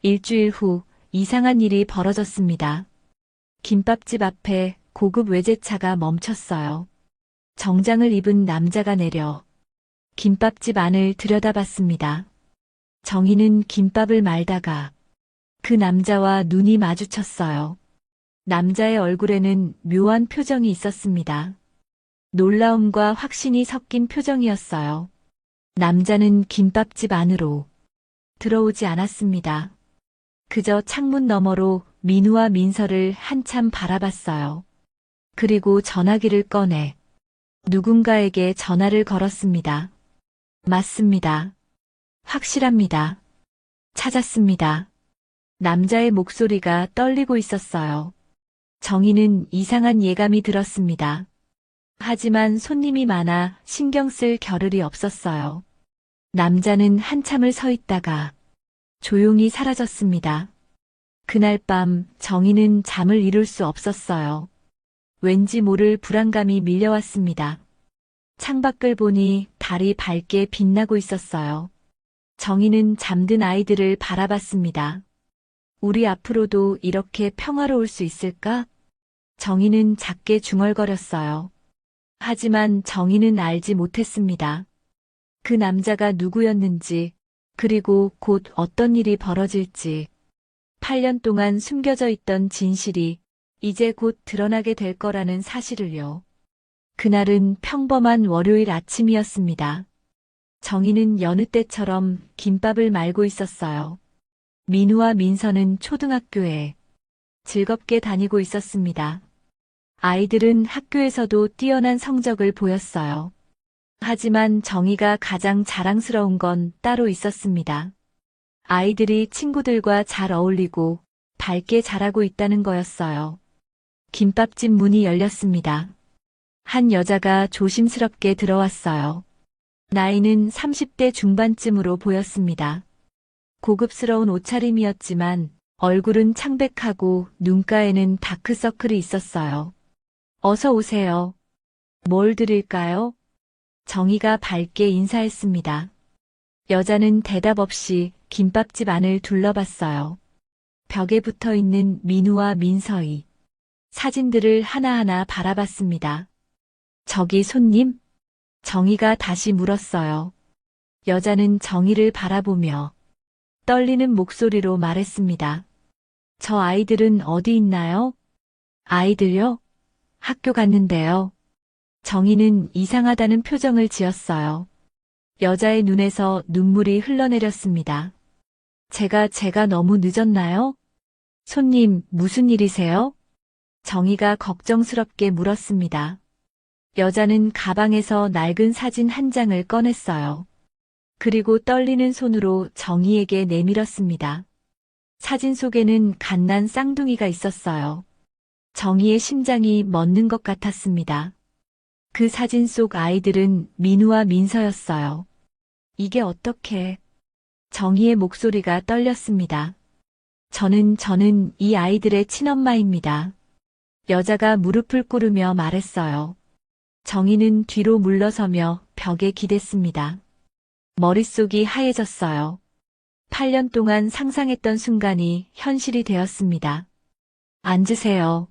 일주일 후 이상한 일이 벌어졌습니다. 김밥집 앞에 고급 외제차가 멈췄어요. 정장을 입은 남자가 내려 김밥집 안을 들여다봤습니다. 정희는 김밥을 말다가 그 남자와 눈이 마주쳤어요. 남자의 얼굴에는 묘한 표정이 있었습니다. 놀라움과 확신이 섞인 표정이었어요. 남자는 김밥집 안으로 들어오지 않았습니다. 그저 창문 너머로 민우와 민서를 한참 바라봤어요. 그리고 전화기를 꺼내 누군가에게 전화를 걸었습니다. 맞습니다. 확실합니다. 찾았습니다. 남자의 목소리가 떨리고 있었어요. 정희는 이상한 예감이 들었습니다. 하지만 손님이 많아 신경 쓸 겨를이 없었어요. 남자는 한참을 서 있다가 조용히 사라졌습니다. 그날 밤 정희는 잠을 이룰 수 없었어요. 왠지 모를 불안감이 밀려왔습니다. 창밖을 보니 달이 밝게 빛나고 있었어요. 정희는 잠든 아이들을 바라봤습니다. 우리 앞으로도 이렇게 평화로울 수 있을까? 정희는 작게 중얼거렸어요. 하지만 정희는 알지 못했습니다. 그 남자가 누구였는지, 그리고 곧 어떤 일이 벌어질지. 8년 동안 숨겨져 있던 진실이 이제 곧 드러나게 될 거라는 사실을요. 그날은 평범한 월요일 아침이었습니다. 정희는 여느 때처럼 김밥을 말고 있었어요. 민우와 민서는 초등학교에 즐겁게 다니고 있었습니다. 아이들은 학교에서도 뛰어난 성적을 보였어요. 하지만 정희가 가장 자랑스러운 건 따로 있었습니다. 아이들이 친구들과 잘 어울리고 밝게 자라고 있다는 거였어요. 김밥집 문이 열렸습니다. 한 여자가 조심스럽게 들어왔어요. 나이는 30대 중반쯤으로 보였습니다. 고급스러운 옷차림이었지만 얼굴은 창백하고 눈가에는 다크서클이 있었어요. 어서 오세요. 뭘 드릴까요? 정희가 밝게 인사했습니다. 여자는 대답 없이 김밥집 안을 둘러봤어요. 벽에 붙어 있는 민우와 민서희. 사진들을 하나하나 바라봤습니다. 저기 손님? 정희가 다시 물었어요. 여자는 정희를 바라보며 떨리는 목소리로 말했습니다. 저 아이들은 어디 있나요? 아이들요? 학교 갔는데요. 정희는 이상하다는 표정을 지었어요. 여자의 눈에서 눈물이 흘러내렸습니다. 제가 너무 늦었나요? 손님, 무슨 일이세요? 정희가 걱정스럽게 물었습니다. 여자는 가방에서 낡은 사진 한 장을 꺼냈어요. 그리고 떨리는 손으로 정희에게 내밀었습니다. 사진 속에는 갓난 쌍둥이가 있었어요. 정희의 심장이 멎는 것 같았습니다. 그 사진 속 아이들은 민우와 민서였어요. 이게 어떻게? 정희의 목소리가 떨렸습니다. 저는 이 아이들의 친엄마입니다. 여자가 무릎을 꿇으며 말했어요. 정희는 뒤로 물러서며 벽에 기댔습니다. 머릿속이 하얘졌어요. 8년 동안 상상했던 순간이 현실이 되었습니다. 앉으세요.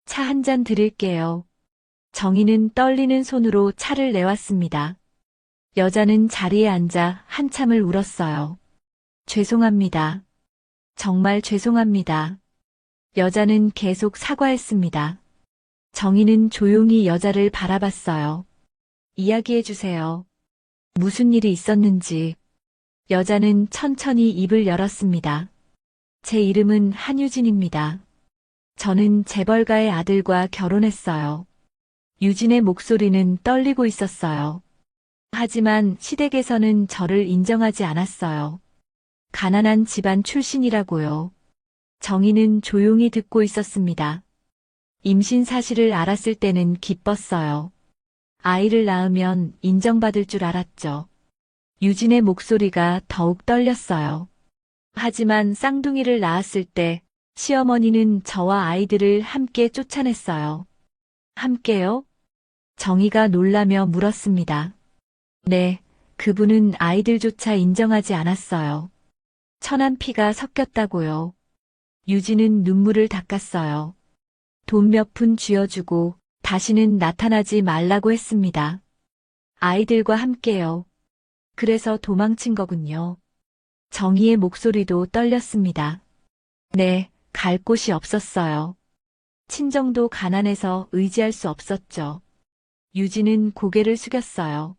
차 한 잔 드릴게요. 정희는 떨리는 손으로 차를 내왔습니다. 여자는 자리에 앉아 한참을 울었어요. 죄송합니다. 정말 죄송합니다. 여자는 계속 사과했습니다. 정희는 조용히 여자를 바라봤어요. 이야기해 주세요. 무슨 일이 있었는지. 여자는 천천히 입을 열었습니다. 제 이름은 한유진입니다. 저는 재벌가의 아들과 결혼했어요. 유진의 목소리는 떨리고 있었어요. 하지만 시댁에서는 저를 인정하지 않았어요. 가난한 집안 출신이라고요. 정희는 조용히 듣고 있었습니다. 임신 사실을 알았을 때는 기뻤어요. 아이를 낳으면 인정받을 줄 알았죠. 유진의 목소리가 더욱 떨렸어요. 하지만 쌍둥이를 낳았을 때 시어머니는 저와 아이들을 함께 쫓아냈어요. 함께요? 정희가 놀라며 물었습니다. 네, 그분은 아이들조차 인정하지 않았어요. 천한 피가 섞였다고요. 유진은 눈물을 닦았어요. 돈 몇 푼 쥐어주고 다시는 나타나지 말라고 했습니다. 아이들과 함께요. 그래서 도망친 거군요. 정희의 목소리도 떨렸습니다. 네, 갈 곳이 없었어요. 친정도 가난해서 의지할 수 없었죠. 유진은 고개를 숙였어요.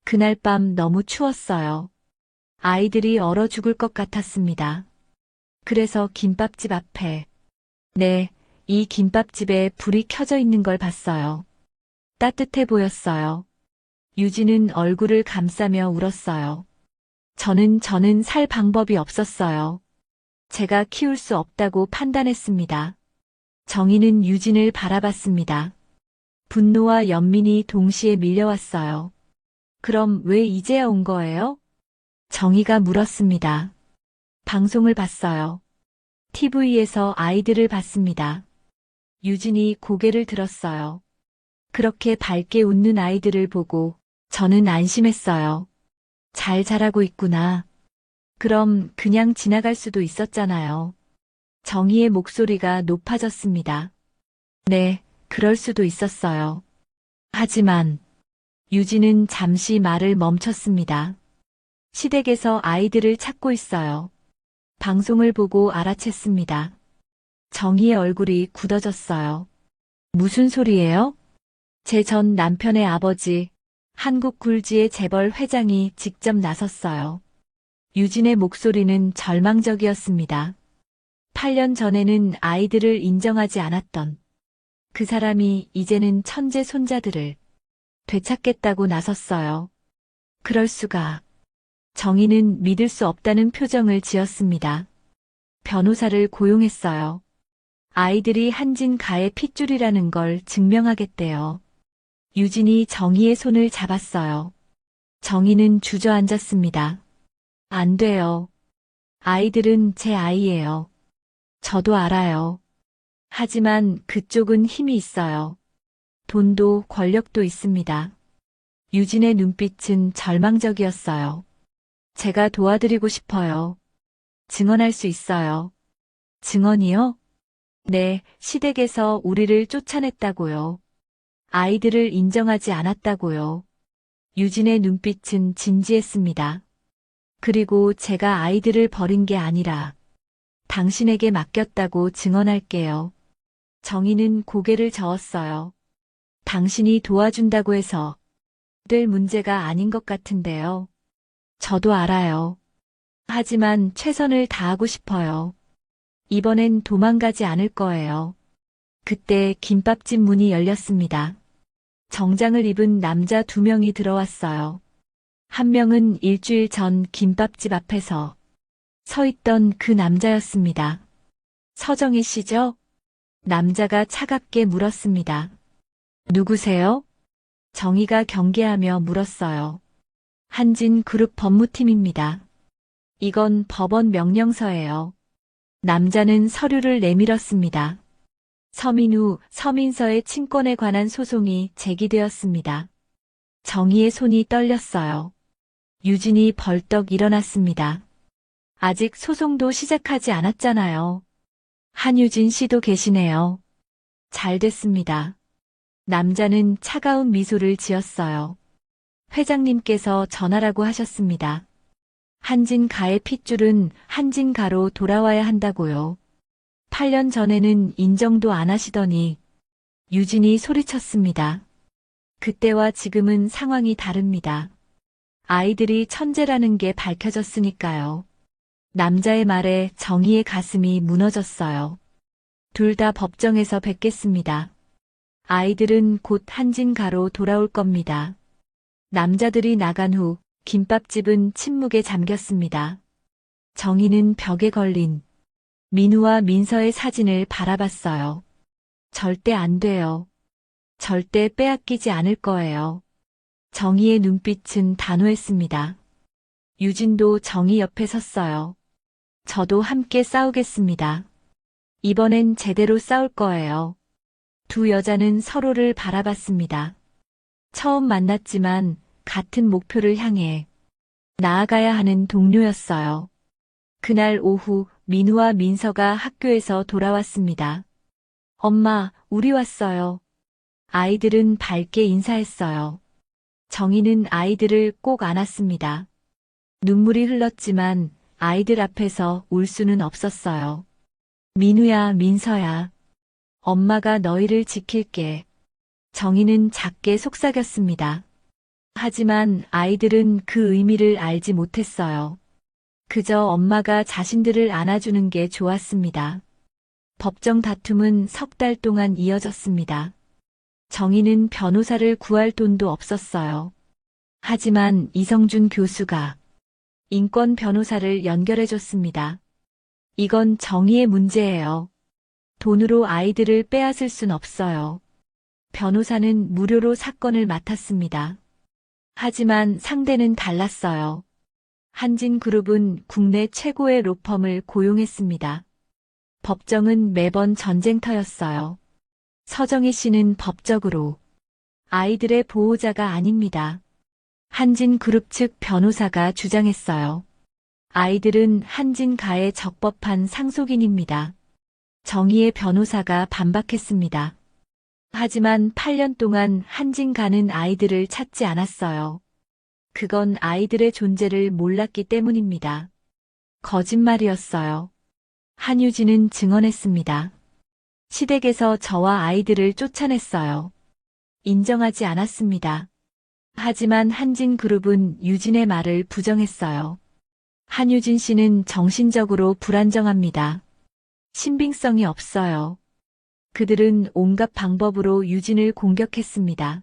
그날 밤 너무 추웠어요. 아이들이 얼어 죽을 것 같았습니다. 그래서 김밥집 앞에, 네, 이 김밥집에 불이 켜져 있는 걸 봤어요. 따뜻해 보였어요. 유진은 얼굴을 감싸며 울었어요. 저는 살 방법이 없었어요. 제가 키울 수 없다고 판단했습니다. 정희는 유진을 바라봤습니다. 분노와 연민이 동시에 밀려왔어요. 그럼 왜 이제야 온 거예요? 정희가 물었습니다. 방송을 봤어요. TV에서 아이들을 봤습니다. 유진이 고개를 들었어요. 그렇게 밝게 웃는 아이들을 보고 저는 안심했어요. 잘 자라고 있구나. 그럼 그냥 지나갈 수도 있었잖아요. 정희의 목소리가 높아졌습니다. 네, 그럴 수도 있었어요. 하지만 유진은 잠시 말을 멈췄습니다. 시댁에서 아이들을 찾고 있어요. 방송을 보고 알아챘습니다. 정희의 얼굴이 굳어졌어요. 무슨 소리예요? 제 전 남편의 아버지, 한국 굴지의 재벌 회장이 직접 나섰어요. 유진의 목소리는 절망적이었습니다. 8년 전에는 아이들을 인정하지 않았던 그 사람이 이제는 천재 손자들을 되찾겠다고 나섰어요. 그럴 수가. 정희는 믿을 수 없다는 표정을 지었습니다. 변호사를 고용했어요. 아이들이 한진 가의 핏줄이라는 걸 증명하겠대요. 유진이 정희의 손을 잡았어요. 정희는 주저앉았습니다. 안 돼요. 아이들은 제 아이예요. 저도 알아요. 하지만 그쪽은 힘이 있어요. 돈도 권력도 있습니다. 유진의 눈빛은 절망적이었어요. 제가 도와드리고 싶어요. 증언할 수 있어요. 증언이요? 네, 시댁에서 우리를 쫓아냈다고요. 아이들을 인정하지 않았다고요. 유진의 눈빛은 진지했습니다. 그리고 제가 아이들을 버린 게 아니라 당신에게 맡겼다고 증언할게요. 정희는 고개를 저었어요. 당신이 도와준다고 해서 될 문제가 아닌 것 같은데요. 저도 알아요. 하지만 최선을 다하고 싶어요. 이번엔 도망가지 않을 거예요. 그때 김밥집 문이 열렸습니다. 정장을 입은 남자 2명이 들어왔어요. 한 명은 일주일 전 김밥집 앞에서 서 있던 그 남자였습니다. 서정희 씨죠? 남자가 차갑게 물었습니다. 누구세요? 정희가 경계하며 물었어요. 한진그룹 법무팀입니다. 이건 법원 명령서예요. 남자는 서류를 내밀었습니다. 서민우, 서민서의 친권에 관한 소송이 제기되었습니다. 정희의 손이 떨렸어요. 유진이 벌떡 일어났습니다. 아직 소송도 시작하지 않았잖아요. 한유진 씨도 계시네요. 잘 됐습니다. 남자는 차가운 미소를 지었어요. 회장님께서 전하라고 하셨습니다. 한진가의 핏줄은 한진가로 돌아와야 한다고요. 8년 전에는 인정도 안 하시더니 유진이 소리쳤습니다. 그때와 지금은 상황이 다릅니다. 아이들이 천재라는 게 밝혀졌으니까요. 남자의 말에 정희의 가슴이 무너졌어요. 둘 다 법정에서 뵙겠습니다. 아이들은 곧 한진가로 돌아올 겁니다. 남자들이 나간 후 김밥집은 침묵에 잠겼습니다. 정희는 벽에 걸린 민우와 민서의 사진을 바라봤어요. 절대 안 돼요. 절대 빼앗기지 않을 거예요. 정희의 눈빛은 단호했습니다. 유진도 정희 옆에 섰어요. 저도 함께 싸우겠습니다. 이번엔 제대로 싸울 거예요. 두 여자는 서로를 바라봤습니다. 처음 만났지만 같은 목표를 향해 나아가야 하는 동료였어요. 그날 오후 민우와 민서가 학교에서 돌아왔습니다. 엄마, 우리 왔어요. 아이들은 밝게 인사했어요. 정희는 아이들을 꼭 안았습니다. 눈물이 흘렀지만 아이들 앞에서 울 수는 없었어요. 민우야, 민서야. 엄마가 너희를 지킬게. 정희는 작게 속삭였습니다. 하지만 아이들은 그 의미를 알지 못했어요. 그저 엄마가 자신들을 안아주는 게 좋았습니다. 법정 다툼은 3달 동안 이어졌습니다. 정희는 변호사를 구할 돈도 없었어요. 하지만 이성준 교수가 인권 변호사를 연결해줬습니다. 이건 정의의 문제예요. 돈으로 아이들을 빼앗을 순 없어요. 변호사는 무료로 사건을 맡았습니다. 하지만 상대는 달랐어요. 한진그룹은 국내 최고의 로펌을 고용했습니다. 법정은 매번 전쟁터였어요. 서정희 씨는 법적으로 아이들의 보호자가 아닙니다. 한진그룹 측 변호사가 주장했어요. 아이들은 한진가의 적법한 상속인입니다. 정희의 변호사가 반박했습니다. 하지만 8년 동안 한진가는 아이들을 찾지 않았어요. 그건 아이들의 존재를 몰랐기 때문입니다. 거짓말이었어요. 한유진은 증언했습니다. 시댁에서 저와 아이들을 쫓아냈어요. 인정하지 않았습니다. 하지만 한진그룹은 유진의 말을 부정했어요. 한유진 씨는 정신적으로 불안정합니다. 신빙성이 없어요. 그들은 온갖 방법으로 유진을 공격했습니다.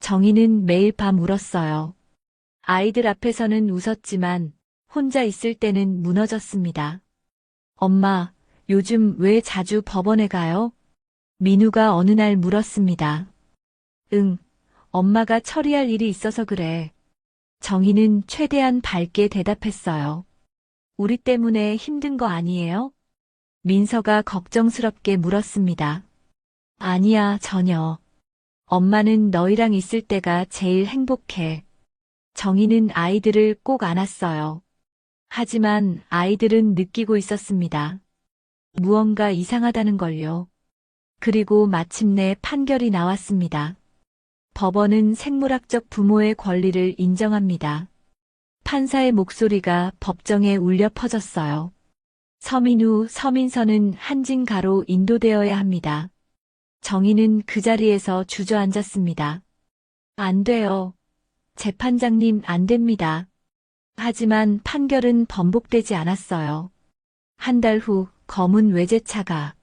정희는 매일 밤 울었어요. 아이들 앞에서는 웃었지만 혼자 있을 때는 무너졌습니다. 엄마, 요즘 왜 자주 법원에 가요? 민우가 어느 날 물었습니다. 응, 엄마가 처리할 일이 있어서 그래. 정희는 최대한 밝게 대답했어요. 우리 때문에 힘든 거 아니에요? 민서가 걱정스럽게 물었습니다. 아니야, 전혀. 엄마는 너희랑 있을 때가 제일 행복해. 정희는 아이들을 꼭 안았어요. 하지만 아이들은 느끼고 있었습니다. 무언가 이상하다는 걸요. 그리고 마침내 판결이 나왔습니다. 법원은 생물학적 부모의 권리를 인정합니다. 판사의 목소리가 법정에 울려 퍼졌어요. 서민우, 서민선은 한진가로 인도되어야 합니다. 정희는 그 자리에서 주저앉았습니다. 안 돼요. 재판장님, 안 됩니다. 하지만 판결은 번복되지 않았어요. 한 달 후 검은 외제차가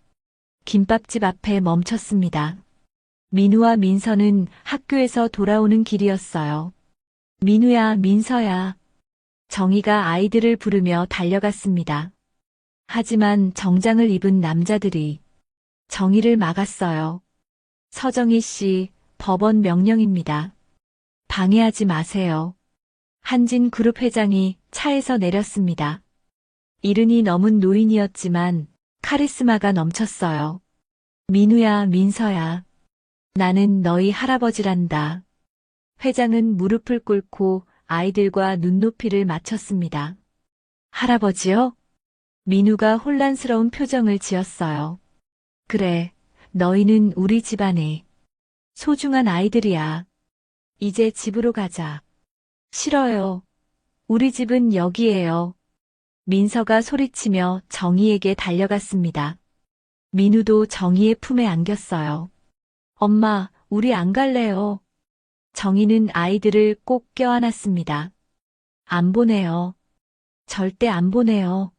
김밥집 앞에 멈췄습니다. 민우와 민서는 학교에서 돌아오는 길이었어요. 민우야, 민서야. 정희가 아이들을 부르며 달려갔습니다. 하지만 정장을 입은 남자들이 정희를 막았어요. 서정희 씨, 법원 명령입니다. 방해하지 마세요. 한진그룹 회장이 차에서 내렸습니다. 이른이 넘은 노인이었지만 카리스마가 넘쳤어요. 민우야, 민서야. 나는 너희 할아버지란다. 회장은 무릎을 꿇고 아이들과 눈높이를 맞췄습니다. 할아버지요? 민우가 혼란스러운 표정을 지었어요. 그래, 너희는 우리 집안의 소중한 아이들이야. 이제 집으로 가자. 싫어요. 우리 집은 여기예요. 민서가 소리치며 정희에게 달려갔습니다. 민우도 정희의 품에 안겼어요. 엄마, 우리 안 갈래요. 정희는 아이들을 꼭 껴안았습니다. 안 보내요. 절대 안 보내요.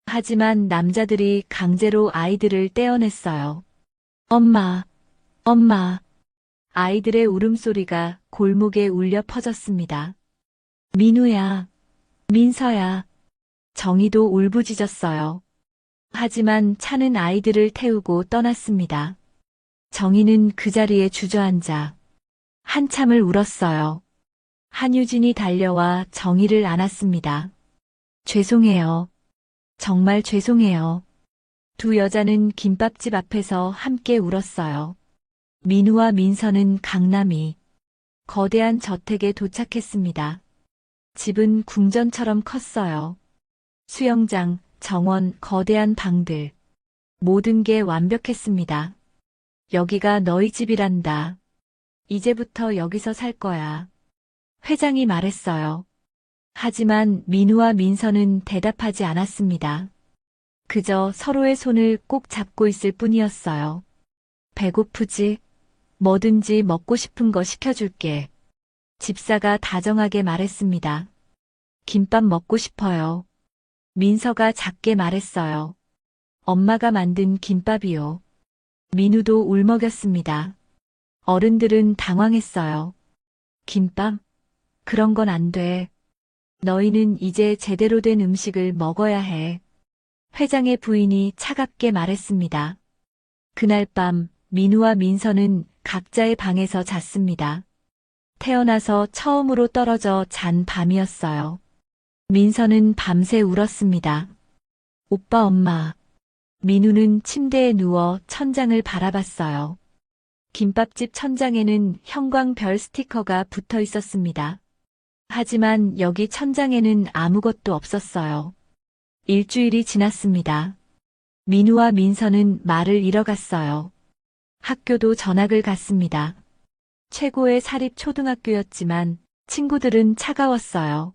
하지만 남자들이 강제로 아이들을 떼어냈어요. 엄마, 엄마. 아이들의 울음소리가 골목에 울려 퍼졌습니다. 민우야, 민서야. 정희도 울부짖었어요. 하지만 차는 아이들을 태우고 떠났습니다. 정희는 그 자리에 주저앉아 한참을 울었어요. 한유진이 달려와 정희를 안았습니다. 죄송해요. 정말 죄송해요. 두 여자는 김밥집 앞에서 함께 울었어요. 민우와 민서는 강남이 거대한 저택에 도착했습니다. 집은 궁전처럼 컸어요. 수영장, 정원, 거대한 방들. 모든 게 완벽했습니다. 여기가 너희 집이란다. 이제부터 여기서 살 거야. 회장이 말했어요. 하지만 민우와 민서는 대답하지 않았습니다. 그저 서로의 손을 꼭 잡고 있을 뿐이었어요. 배고프지? 뭐든지 먹고 싶은 거 시켜줄게. 집사가 다정하게 말했습니다. 김밥 먹고 싶어요. 민서가 작게 말했어요. 엄마가 만든 김밥이요. 민우도 울먹였습니다. 어른들은 당황했어요. 김밥? 그런 건 안 돼. 너희는 이제 제대로 된 음식을 먹어야 해. 회장의 부인이 차갑게 말했습니다. 그날 밤 민우와 민서는 각자의 방에서 잤습니다. 태어나서 처음으로 떨어져 잔 밤이었어요. 민서는 밤새 울었습니다. 오빠, 엄마. 민우는 침대에 누워 천장을 바라봤어요. 김밥집 천장에는 형광별 스티커가 붙어 있었습니다. 하지만 여기 천장에는 아무것도 없었어요. 일주일이 지났습니다. 민우와 민서는 말을 잃어갔어요. 학교도 전학을 갔습니다. 최고의 사립 초등학교였지만 친구들은 차가웠어요.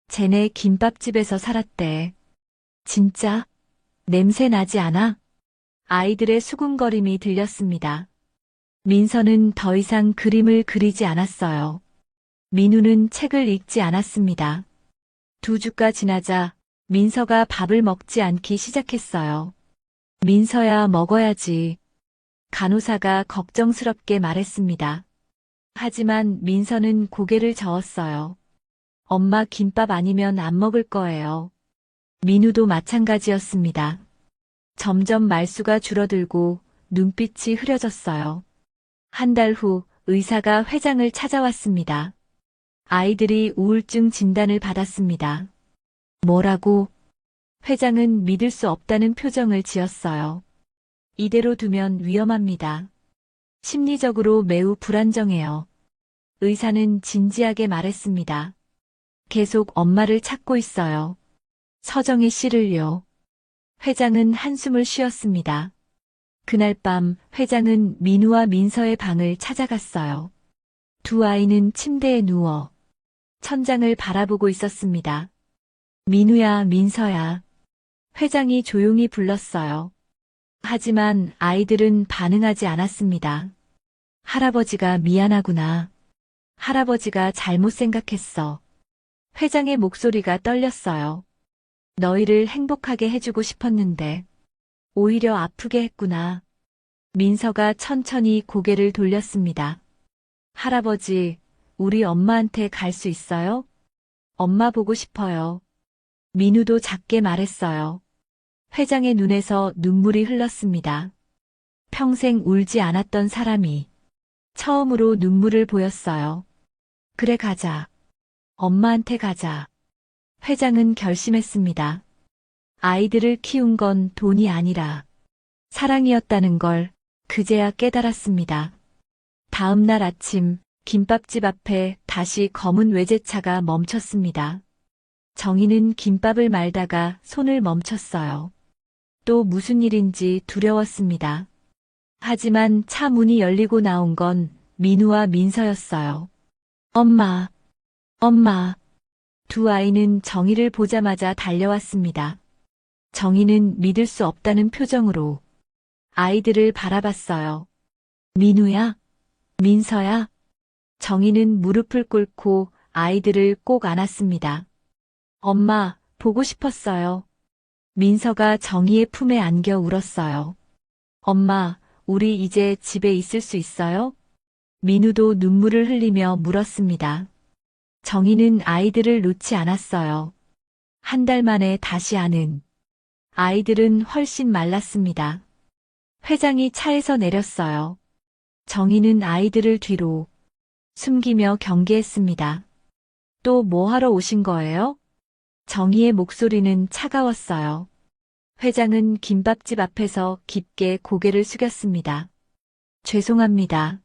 쟤네 김밥집에서 살았대. 진짜? 냄새 나지 않아? 아이들의 수군거림이 들렸습니다. 민서는 더 이상 그림을 그리지 않았어요. 민우는 책을 읽지 않았습니다. 2주가 지나자 민서가 밥을 먹지 않기 시작했어요. 민서야, 먹어야지. 간호사가 걱정스럽게 말했습니다. 하지만 민서는 고개를 저었어요. 엄마, 김밥 아니면 안 먹을 거예요. 민우도 마찬가지였습니다. 점점 말수가 줄어들고 눈빛이 흐려졌어요. 한 달 후 의사가 회장을 찾아왔습니다. 아이들이 우울증 진단을 받았습니다. 뭐라고? 회장은 믿을 수 없다는 표정을 지었어요. 이대로 두면 위험합니다. 심리적으로 매우 불안정해요. 의사는 진지하게 말했습니다. 계속 엄마를 찾고 있어요. 서정희 씨를요. 회장은 한숨을 쉬었습니다. 그날 밤 회장은 민우와 민서의 방을 찾아갔어요. 두 아이는 침대에 누워 천장을 바라보고 있었습니다. 민우야, 민서야. 회장이 조용히 불렀어요. 하지만 아이들은 반응하지 않았습니다. 할아버지가 미안하구나. 할아버지가 잘못 생각했어. 회장의 목소리가 떨렸어요. 너희를 행복하게 해주고 싶었는데 오히려 아프게 했구나. 민서가 천천히 고개를 돌렸습니다. 할아버지, 우리 엄마한테 갈 수 있어요? 엄마 보고 싶어요. 민우도 작게 말했어요. 회장의 눈에서 눈물이 흘렀습니다. 평생 울지 않았던 사람이 처음으로 눈물을 보였어요. 그래, 가자. 엄마한테 가자. 회장은 결심했습니다. 아이들을 키운 건 돈이 아니라 사랑이었다는 걸 그제야 깨달았습니다. 다음 날 아침 김밥집 앞에 다시 검은 외제차가 멈췄습니다. 정희는 김밥을 말다가 손을 멈췄어요. 또 무슨 일인지 두려웠습니다. 하지만 차 문이 열리고 나온 건 민우와 민서였어요. 엄마, 엄마. 두 아이는 정희를 보자마자 달려왔습니다. 정희는 믿을 수 없다는 표정으로 아이들을 바라봤어요. 민우야? 민서야? 정희는 무릎을 꿇고 아이들을 꼭 안았습니다. 엄마, 보고 싶었어요. 민서가 정희의 품에 안겨 울었어요. 엄마, 우리 이제 집에 있을 수 있어요? 민우도 눈물을 흘리며 물었습니다. 정희는 아이들을 놓지 않았어요. 한 달 만에 다시 아는. 아이들은 훨씬 말랐습니다. 회장이 차에서 내렸어요. 정희는 아이들을 뒤로 숨기며 경계했습니다. 또 뭐 하러 오신 거예요? 정희의 목소리는 차가웠어요. 회장은 김밥집 앞에서 깊게 고개를 숙였습니다. 죄송합니다.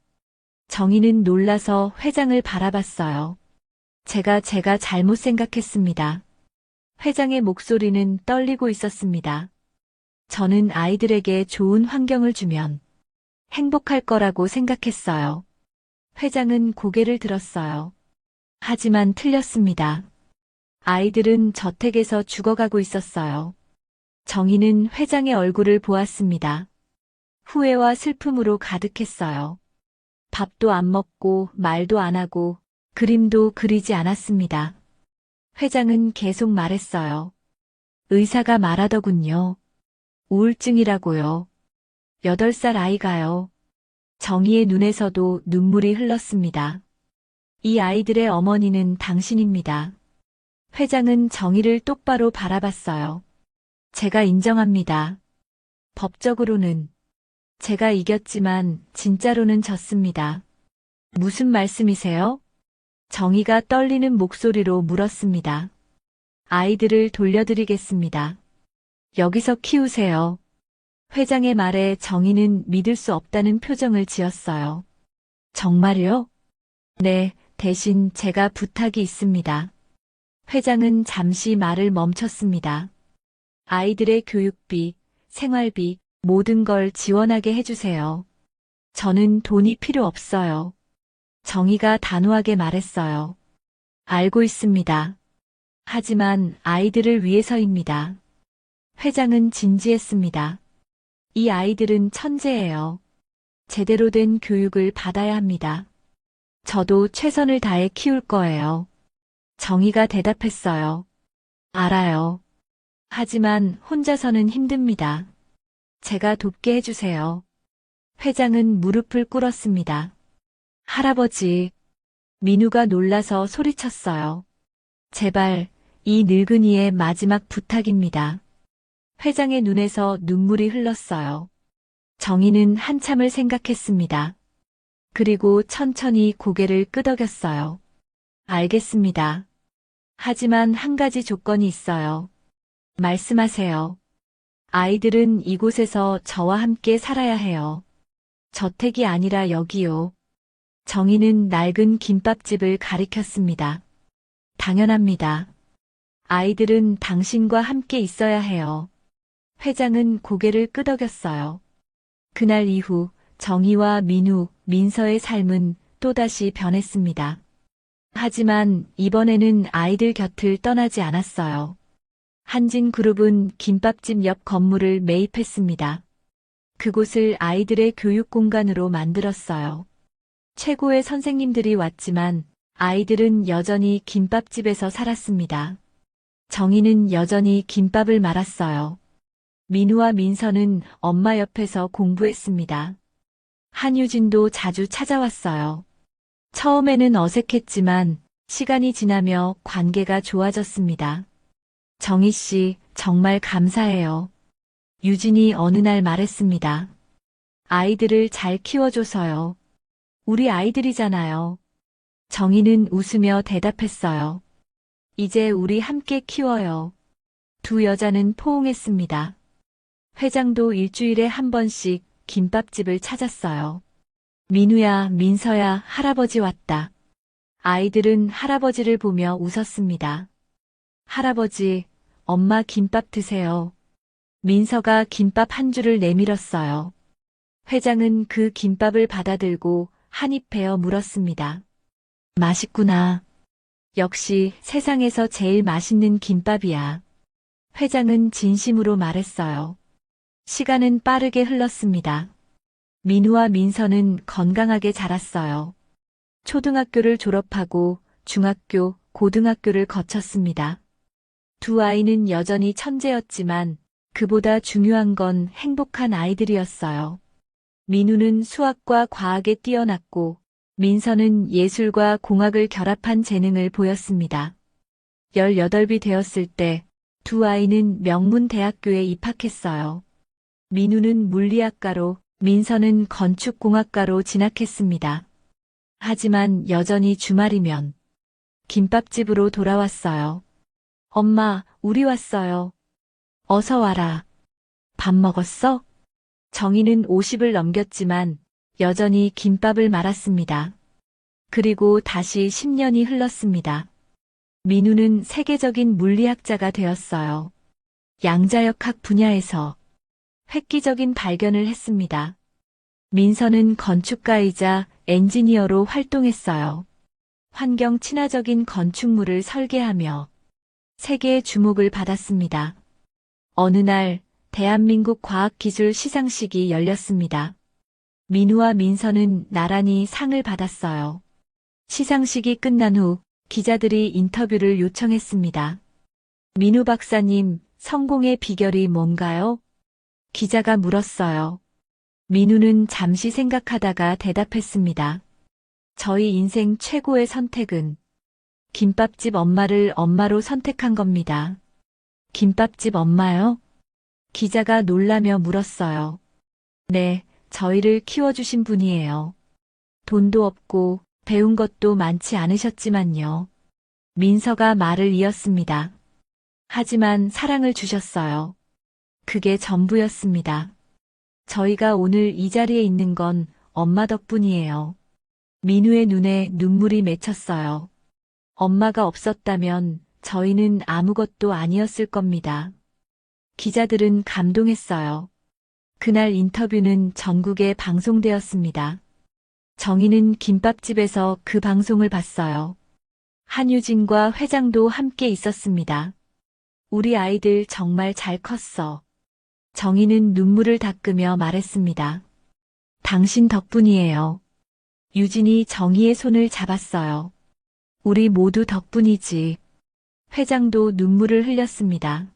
정희는 놀라서 회장을 바라봤어요. 제가 잘못 생각했습니다. 회장의 목소리는 떨리고 있었습니다. 저는 아이들에게 좋은 환경을 주면 행복할 거라고 생각했어요. 회장은 고개를 들었어요. 하지만 틀렸습니다. 아이들은 저택에서 죽어가고 있었어요. 정희는 회장의 얼굴을 보았습니다. 후회와 슬픔으로 가득했어요. 밥도 안 먹고 말도 안 하고 그림도 그리지 않았습니다. 회장은 계속 말했어요. 의사가 말하더군요. 우울증이라고요. 8살 아이가요. 정희의 눈에서도 눈물이 흘렀습니다. 이 아이들의 어머니는 당신입니다. 회장은 정희를 똑바로 바라봤어요. 제가 인정합니다. 법적으로는 제가 이겼지만 진짜로는 졌습니다. 무슨 말씀이세요? 정희가 떨리는 목소리로 물었습니다. 아이들을 돌려드리겠습니다. 여기서 키우세요. 회장의 말에 정희는 믿을 수 없다는 표정을 지었어요. 정말요? 네, 대신 제가 부탁이 있습니다. 회장은 잠시 말을 멈췄습니다. 아이들의 교육비, 생활비, 모든 걸 지원하게 해주세요. 저는 돈이 필요 없어요. 정희가 단호하게 말했어요. 알고 있습니다. 하지만 아이들을 위해서입니다. 회장은 진지했습니다. 이 아이들은 천재예요. 제대로 된 교육을 받아야 합니다. 저도 최선을 다해 키울 거예요. 정희가 대답했어요. 알아요. 하지만 혼자서는 힘듭니다. 제가 돕게 해주세요. 회장은 무릎을 꿇었습니다. 할아버지. 민우가 놀라서 소리쳤어요. 제발, 이 늙은이의 마지막 부탁입니다. 회장의 눈에서 눈물이 흘렀어요. 정희는 한참을 생각했습니다. 그리고 천천히 고개를 끄덕였어요. 알겠습니다. 하지만 한 가지 조건이 있어요. 말씀하세요. 아이들은 이곳에서 저와 함께 살아야 해요. 저택이 아니라 여기요. 정희는 낡은 김밥집을 가리켰습니다. 당연합니다. 아이들은 당신과 함께 있어야 해요. 회장은 고개를 끄덕였어요. 그날 이후 정희와 민우, 민서의 삶은 또다시 변했습니다. 하지만 이번에는 아이들 곁을 떠나지 않았어요. 한진그룹은 김밥집 옆 건물을 매입했습니다. 그곳을 아이들의 교육 공간으로 만들었어요. 최고의 선생님들이 왔지만 아이들은 여전히 김밥집에서 살았습니다. 정희는 여전히 김밥을 말았어요. 민우와 민서는 엄마 옆에서 공부했습니다. 한유진도 자주 찾아왔어요. 처음에는 어색했지만 시간이 지나며 관계가 좋아졌습니다. 정희 씨, 정말 감사해요. 유진이 어느 날 말했습니다. 아이들을 잘 키워줘서요. 우리 아이들이잖아요. 정희는 웃으며 대답했어요. 이제 우리 함께 키워요. 두 여자는 포옹했습니다. 회장도 일주일에 한 번씩 김밥집을 찾았어요. 민우야, 민서야, 할아버지 왔다. 아이들은 할아버지를 보며 웃었습니다. 할아버지, 엄마 김밥 드세요. 민서가 김밥 한 줄을 내밀었어요. 회장은 그 김밥을 받아들고 한 입 베어 물었습니다. 맛있구나. 역시 세상에서 제일 맛있는 김밥이야. 회장은 진심으로 말했어요. 시간은 빠르게 흘렀습니다. 민우와 민서는 건강하게 자랐어요. 초등학교를 졸업하고 중학교, 고등학교를 거쳤습니다. 두 아이는 여전히 천재였지만 그보다 중요한 건 행복한 아이들이었어요. 민우는 수학과 과학에 뛰어났고 민서는 예술과 공학을 결합한 재능을 보였습니다. 18이 되었을 때 두 아이는 명문대학교에 입학했어요. 민우는 물리학과로, 민서는 건축공학과로 진학했습니다. 하지만 여전히 주말이면 김밥집으로 돌아왔어요. 엄마, 우리 왔어요. 어서 와라. 밥 먹었어? 정희는 50을 넘겼지만 여전히 김밥을 말았습니다. 그리고 다시 10년이 흘렀습니다. 민우는 세계적인 물리학자가 되었어요. 양자역학 분야에서 획기적인 발견을 했습니다. 민서는 건축가이자 엔지니어로 활동했어요. 환경 친화적인 건축물을 설계하며 세계의 주목을 받았습니다. 어느 날 대한민국 과학기술 시상식이 열렸습니다. 민우와 민서는 나란히 상을 받았어요. 시상식이 끝난 후 기자들이 인터뷰를 요청했습니다. 민우 박사님, 성공의 비결이 뭔가요? 기자가 물었어요. 민우는 잠시 생각하다가 대답했습니다. 저희 인생 최고의 선택은 김밥집 엄마를 엄마로 선택한 겁니다. 김밥집 엄마요? 기자가 놀라며 물었어요. 네, 저희를 키워주신 분이에요. 돈도 없고 배운 것도 많지 않으셨지만요. 민서가 말을 이었습니다. 하지만 사랑을 주셨어요. 그게 전부였습니다. 저희가 오늘 이 자리에 있는 건 엄마 덕분이에요. 민우의 눈에 눈물이 맺혔어요. 엄마가 없었다면 저희는 아무것도 아니었을 겁니다. 기자들은 감동했어요. 그날 인터뷰는 전국에 방송되었습니다. 정희는 김밥집에서 그 방송을 봤어요. 한유진과 회장도 함께 있었습니다. 우리 아이들 정말 잘 컸어. 정희는 눈물을 닦으며 말했습니다. 당신 덕분이에요. 유진이 정희의 손을 잡았어요. 우리 모두 덕분이지. 회장도 눈물을 흘렸습니다.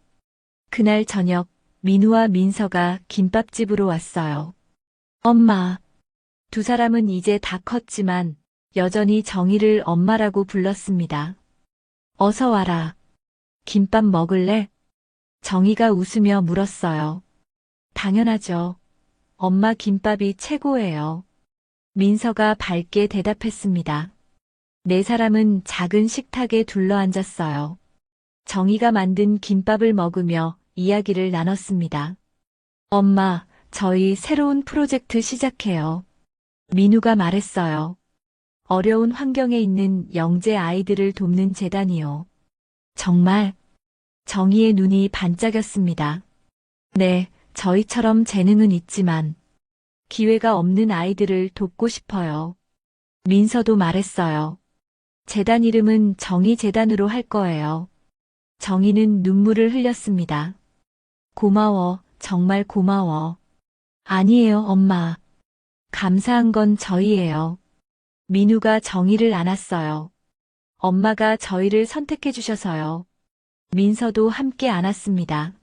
그날 저녁 민우와 민서가 김밥집으로 왔어요. 엄마. 두 사람은 이제 다 컸지만 여전히 정희를 엄마라고 불렀습니다. 어서 와라. 김밥 먹을래? 정희가 웃으며 물었어요. 당연하죠. 엄마 김밥이 최고예요. 민서가 밝게 대답했습니다. 네 사람은 작은 식탁에 둘러앉았어요. 정희가 만든 김밥을 먹으며 이야기를 나눴습니다. 엄마, 저희 새로운 프로젝트 시작해요. 민우가 말했어요. 어려운 환경에 있는 영재 아이들을 돕는 재단이요. 정말 정희의 눈이 반짝였습니다. 네, 저희처럼 재능은 있지만 기회가 없는 아이들을 돕고 싶어요. 민서도 말했어요. 재단 이름은 정희재단으로 할 거예요. 정희는 눈물을 흘렸습니다. 고마워, 정말 고마워. 아니에요, 엄마. 감사한 건 저희예요. 민우가 정희를 안았어요. 엄마가 저희를 선택해 주셔서요. 민서도 함께 안았습니다.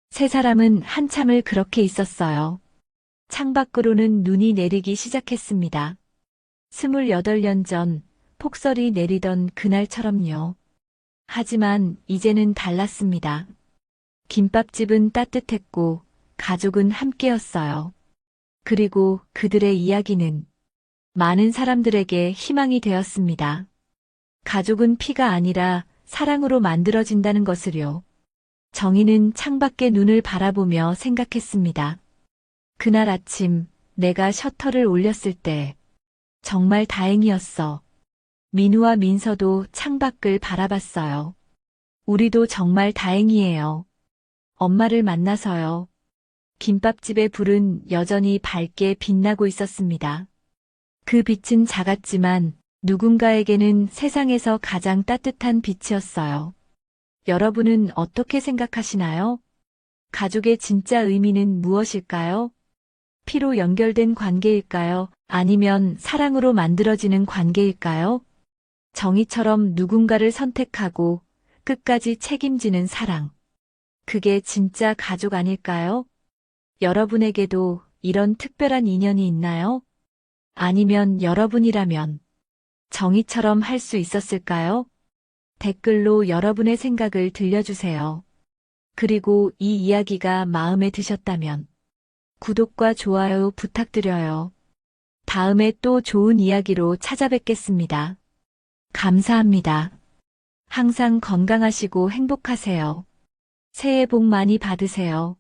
세 사람은 한참을 그렇게 있었어요. 창밖으로는 눈이 내리기 시작했습니다. 28년 전 폭설이 내리던 그날처럼요. 하지만 이제는 달랐습니다. 김밥집은 따뜻했고 가족은 함께였어요. 그리고 그들의 이야기는 많은 사람들에게 희망이 되었습니다. 가족은 피가 아니라 사랑으로 만들어진다는 것을요. 정희는 창밖에 눈을 바라보며 생각했습니다. 그날 아침 내가 셔터를 올렸을 때 정말 다행이었어. 민우와 민서도 창밖을 바라봤어요. 우리도 정말 다행이에요. 엄마를 만나서요. 김밥집의 불은 여전히 밝게 빛나고 있었습니다. 그 빛은 작았지만 누군가에게는 세상에서 가장 따뜻한 빛이었어요. 여러분은 어떻게 생각하시나요? 가족의 진짜 의미는 무엇일까요? 피로 연결된 관계일까요? 아니면 사랑으로 만들어지는 관계일까요? 정의처럼 누군가를 선택하고 끝까지 책임지는 사랑. 그게 진짜 가족 아닐까요? 여러분에게도 이런 특별한 인연이 있나요? 아니면 여러분이라면 정의처럼 할 수 있었을까요? 댓글로 여러분의 생각을 들려주세요. 그리고 이 이야기가 마음에 드셨다면 구독과 좋아요 부탁드려요. 다음에 또 좋은 이야기로 찾아뵙겠습니다. 감사합니다. 항상 건강하시고 행복하세요. 새해 복 많이 받으세요.